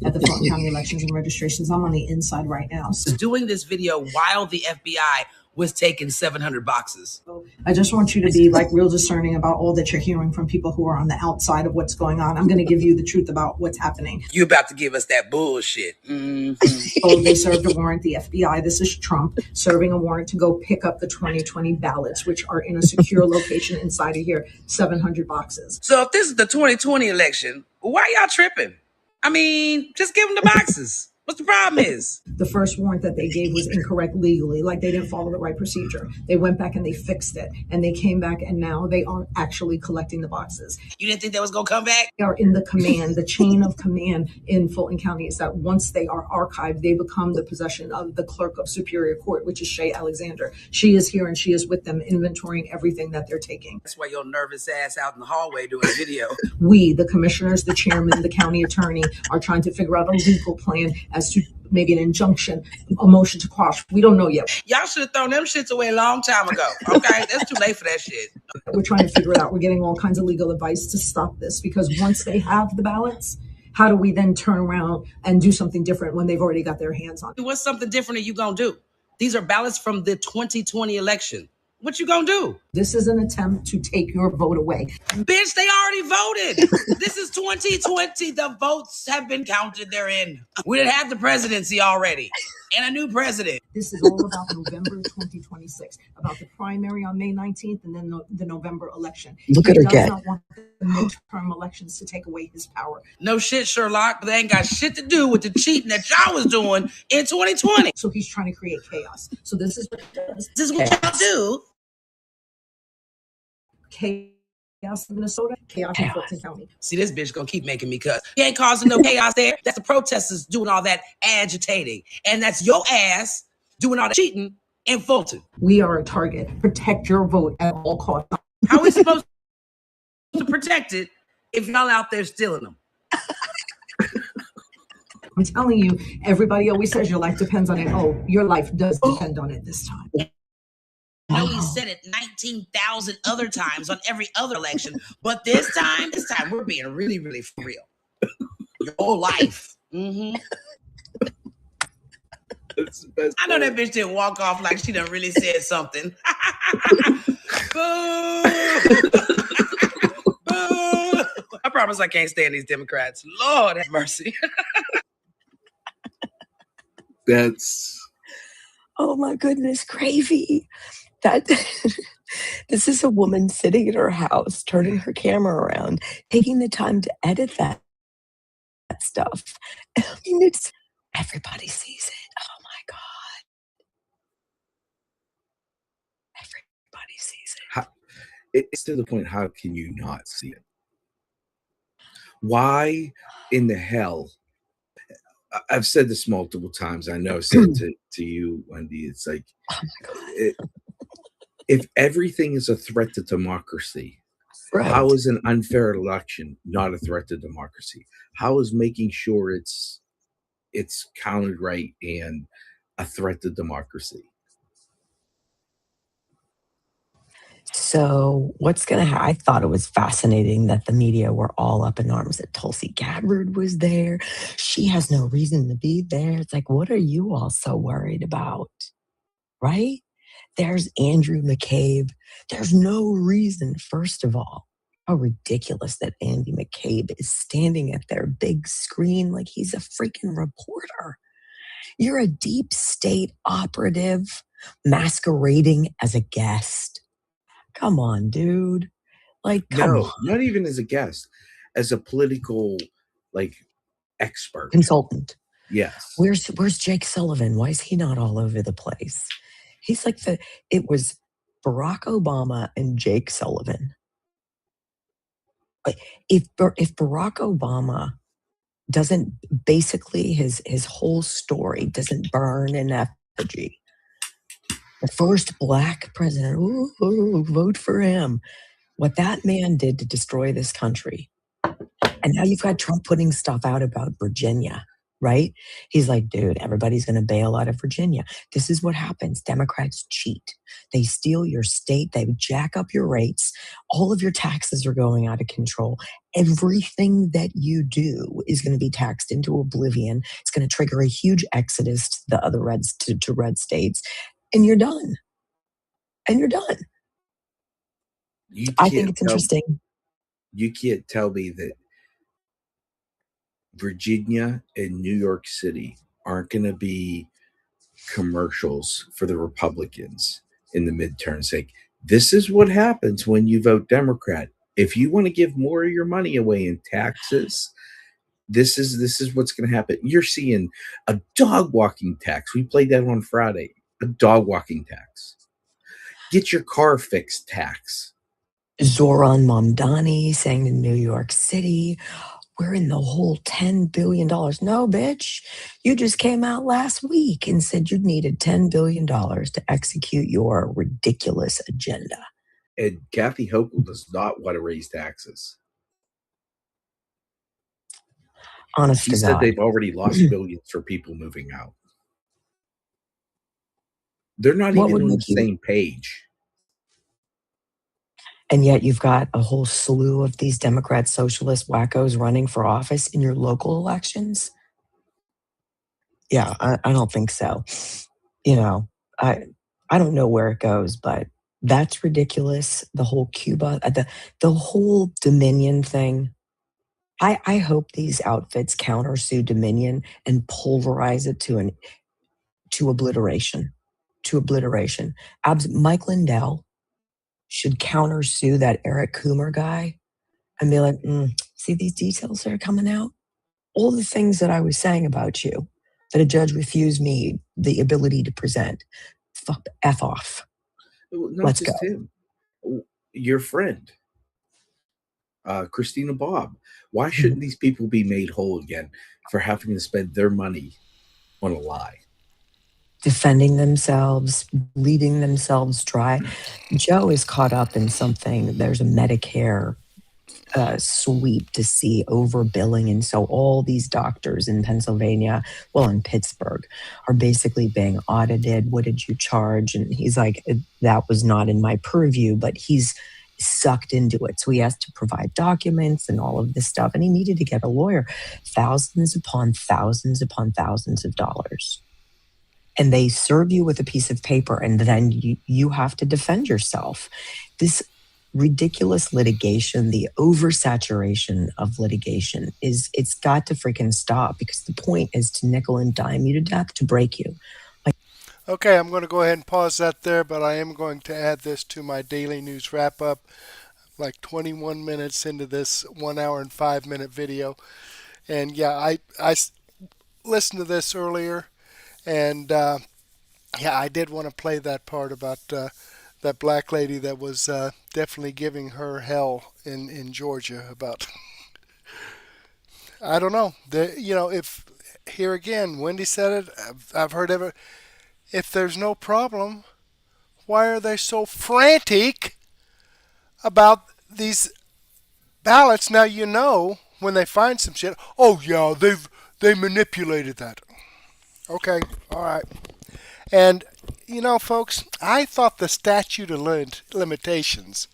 At the Fulton County elections and registrations, I'm on the inside right now. So Doing this video while the FBI was taking 700 boxes. I just want you to be like real discerning about all that you're hearing from people who are on the outside of what's going on. I'm going to give you the truth about what's happening. You about to give us that bullshit. Oh, they served a warrant, the FBI, this is Trump, serving a warrant to go pick up the 2020 ballots, which are in a secure location inside of here, 700 boxes. So if this is the 2020 election, why y'all tripping? I mean, just give them the boxes. What's the problem is? The first warrant that they gave was incorrect legally, like they didn't follow the right procedure. They went back and they fixed it, and they came back, and now they are actually collecting the boxes. You didn't think that was going to come back? They are in the command, the chain of command in Fulton County is that once they are archived, they become the possession of the clerk of Superior Court, which is Shay Alexander. She is here and she is with them inventorying everything that they're taking. That's why your nervous ass out in the hallway doing a video. We, the commissioners, the chairman, the county attorney, are trying to figure out a legal plan as to maybe an injunction, a motion to quash. We don't know yet. Y'all should have thrown them shits away a long time ago. Okay, that's too late for that shit. We're trying to figure it out. We're getting all kinds of legal advice to stop this, because once they have the ballots, how do we then turn around and do something different when they've already got their hands on it? What's something different are you gonna do? These are ballots from the 2020 election. What you gonna do? This is an attempt to take your vote away. Bitch, they already voted. This is 2020. The votes have been counted. They're in. We didn't have the presidency already. And a new president. This is all about November 2026, about the primary on May 19th and then the November election. Look at her He does get. not want the midterm elections to take away his power. No shit, Sherlock. They ain't got shit to do with the cheating that y'all was doing in 2020. So he's trying to create chaos. So this is what he does. This is what y'all do. Chaos in Minnesota, chaos in Fulton County. See, this bitch gonna keep making me cuss. He ain't causing no chaos there. That's the protesters doing all that agitating. And that's your ass doing all the cheating in Fulton. We are a target. Protect your vote at all costs. How are we supposed to protect it if y'all out there stealing them? I'm telling you, everybody always says your life depends on it. Oh, your life does depend on it this time. I know he said it 19,000 other times on every other election, but this time we're being really, really for real. Your whole life. I know that bitch didn't walk off like she done really said something. Boo! Boo! I promise I can't stand these Democrats. Lord have mercy. That's. Oh my goodness, gravy. That this is a woman sitting in her house, turning her camera around, taking the time to edit that stuff. I mean, it's everybody sees it. Oh my God. Everybody sees it. It's to the point, how can you not see it? Why in the hell? I've said this multiple times. I know I said it to you, Wendy. It's like, oh my God. If everything is a threat to democracy, right, how is an unfair election not a threat to democracy? How is making sure it's counted right and a threat to democracy? So what's going to happen? I thought it was fascinating that the media were all up in arms that Tulsi Gabbard was there. She has no reason to be there. It's like, what are you all so worried about? Right? There's Andrew McCabe. There's no reason, first of all, how ridiculous that Andy McCabe is standing at their big screen like he's a freaking reporter. You're a deep state operative masquerading as a guest. Come on, dude. Like, come on. Not even as a guest, as a political, expert. Consultant. Yes. Where's Jake Sullivan? Why is he not all over the place? He's like it was Barack Obama and Jake Sullivan. If Barack Obama doesn't, basically his whole story doesn't burn in effigy, the first black president, ooh, vote for him. What that man did to destroy this country. And now you've got Trump putting stuff out about Virginia, right? He's like, dude, everybody's going to bail out of Virginia. This is what happens. Democrats cheat. They steal your state. They jack up your rates. All of your taxes are going out of control. Everything that you do is going to be taxed into oblivion. It's going to trigger a huge exodus to the other to red states. And you're done. And you're done. I think it's interesting. You can't tell me that Virginia and New York City aren't going to be commercials for the Republicans in the midterms. Like, this is what happens when you vote Democrat. If you want to give more of your money away in taxes, this is what's going to happen. You're seeing a dog walking tax. We played that on Friday. A dog walking tax. Get your car fixed tax. Zoran Mamdani saying in New York City, we're in the whole $10 billion. No, bitch. You just came out last week and said you needed $10 billion to execute your ridiculous agenda. And Kathy Hochul does not want to raise taxes. Honest She to said God. they've already lost billions for people moving out. They're not What even would on the make you- same page. And yet you've got a whole slew of these Democrat socialist wackos running for office in your local elections. Yeah, I don't think so. You know, I don't know where it goes, but that's ridiculous. The whole Cuba, the whole Dominion thing. I hope these outfits countersue Dominion and pulverize it to obliteration. To obliteration. Mike Lindell should countersue that Eric Coomer guy and be like, see these details that are coming out? All the things that I was saying about you that a judge refused me the ability to present. F off. Not Let's just go. him. Your friend, Christina Bobb. Why shouldn't these people be made whole again for having to spend their money on a lie? Defending themselves, bleeding themselves dry. Joe is caught up in something. There's a Medicare sweep to see overbilling. And so all these doctors in Pennsylvania, well, in Pittsburgh, are basically being audited. What did you charge? And he's like, that was not in my purview, but he's sucked into it. So he has to provide documents and all of this stuff. And he needed to get a lawyer, thousands upon thousands upon thousands of dollars. And they serve you with a piece of paper, and then you have to defend yourself. This ridiculous litigation, the oversaturation of litigation, it's got to freaking stop, because the point is to nickel and dime you to death, to break you. Okay, I'm going to go ahead and pause that there, but I am going to add this to my daily news wrap up, like 21 minutes into this 1 hour and 5 minute video. And yeah, I listened to this earlier, and yeah, I did want to play that part about that black lady that was definitely giving her hell in Georgia about, I don't know, if here again, Wendy said it, I've heard of it. If there's no problem, why are they so frantic about these ballots? Now, when they find some shit, oh yeah, they manipulated that. Okay, all right. And folks, I thought the statute of limitations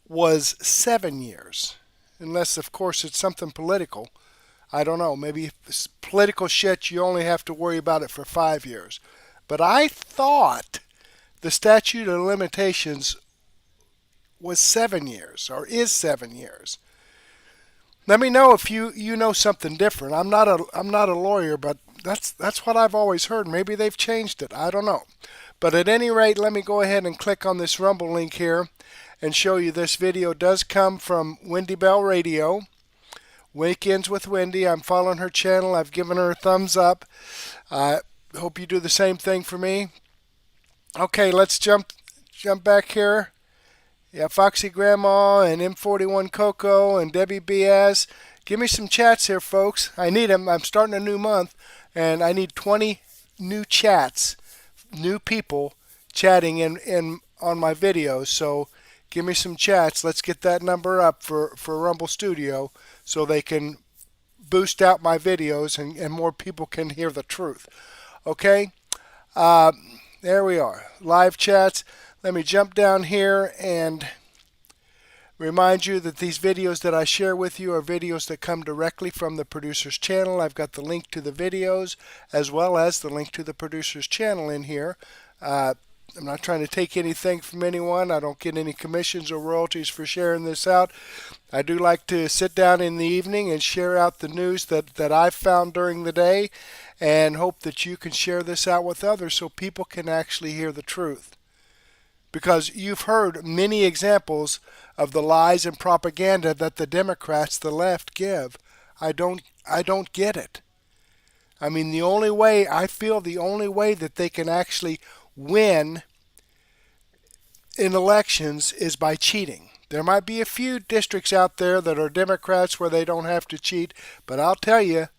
was 7 years, unless of course it's something political. I don't know. Maybe if it's political shit, you only have to worry about it for 5 years. But I thought the statute of limitations was 7 years, or is 7 years. Let me know if you know something different. I'm not a lawyer, but that's what I've always heard. Maybe they've changed it. I don't know. But at any rate, let me go ahead and click on this Rumble link here and show you this video does come from Wendy Bell Radio. Weekends with Wendy. I'm following her channel. I've given her a thumbs up. Hope you do the same thing for me. Okay, let's jump back here Yeah, Foxy Grandma and M41 Coco and Debbie BS. Give me some chats here, folks. I need them. I'm starting a new month, and I need 20 new chats, new people chatting in on my videos. So give me some chats. Let's get that number up for Rumble Studio so they can boost out my videos and more people can hear the truth. Okay? There we are. Live chats. Let me jump down here and remind you that these videos that I share with you are videos that come directly from the producer's channel. I've got the link to the videos as well as the link to the producer's channel in here. I'm not trying to take anything from anyone. I don't get any commissions or royalties for sharing this out. I do like to sit down in the evening and share out the news that I've found during the day and hope that you can share this out with others so people can actually hear the truth. Because you've heard many examples of the lies and propaganda that the Democrats, the left, give. I don't get it. I mean, I feel the only way that they can actually win in elections is by cheating. There might be a few districts out there that are Democrats where they don't have to cheat, but I'll tell you,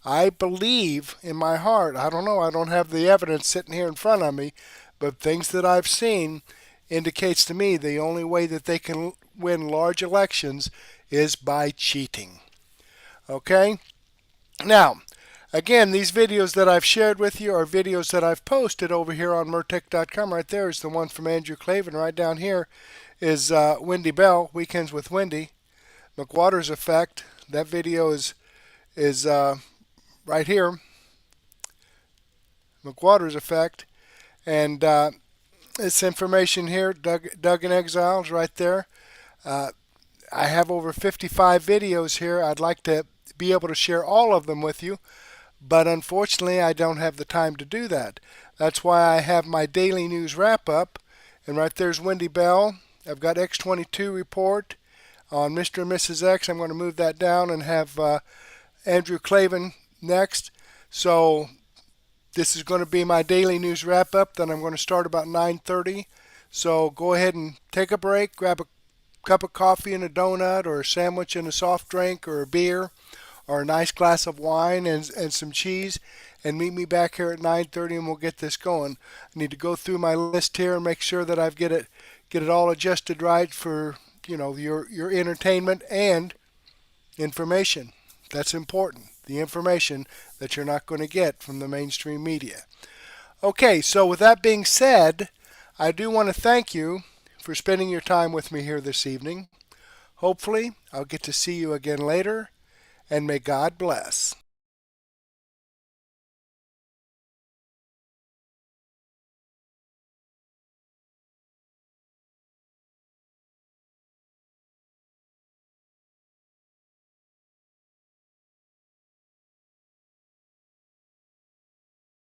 I believe in my heart, I don't know, I don't have the evidence sitting here in front of me, but things that I've seen indicates to me the only way that they can win large elections is by cheating. Okay? Now, again, these videos that I've shared with you are videos that I've posted over here on Murtech.com. Right there is the one from Andrew Klavan. Right down here is Wendy Bell, Weekends with Wendy. McWattersaffect. That video is right here. McWattersaffect. And this information here, Doug in Exile, is right there. I have over 55 videos here. I'd like to be able to share all of them with you, but unfortunately I don't have the time to do that. That's why I have my daily news wrap up, and right there's Wendy Bell. I've got X22 report on Mr. and Mrs. X. I'm going to move that down and have Andrew Klavan next. So this is going to be my daily news wrap up. Then I'm going to start about 9:30. So go ahead and take a break, grab a cup of coffee and a donut, or a sandwich and a soft drink, or a beer, or a nice glass of wine and some cheese, and meet me back here at 9:30 and we'll get this going. I need to go through my list here and make sure that I've get it all adjusted right for, you know, your entertainment and information. That's important. The information that you're not going to get from the mainstream media. Okay, so with that being said, I do want to thank you for spending your time with me here this evening. Hopefully, I'll get to see you again later, and may God bless.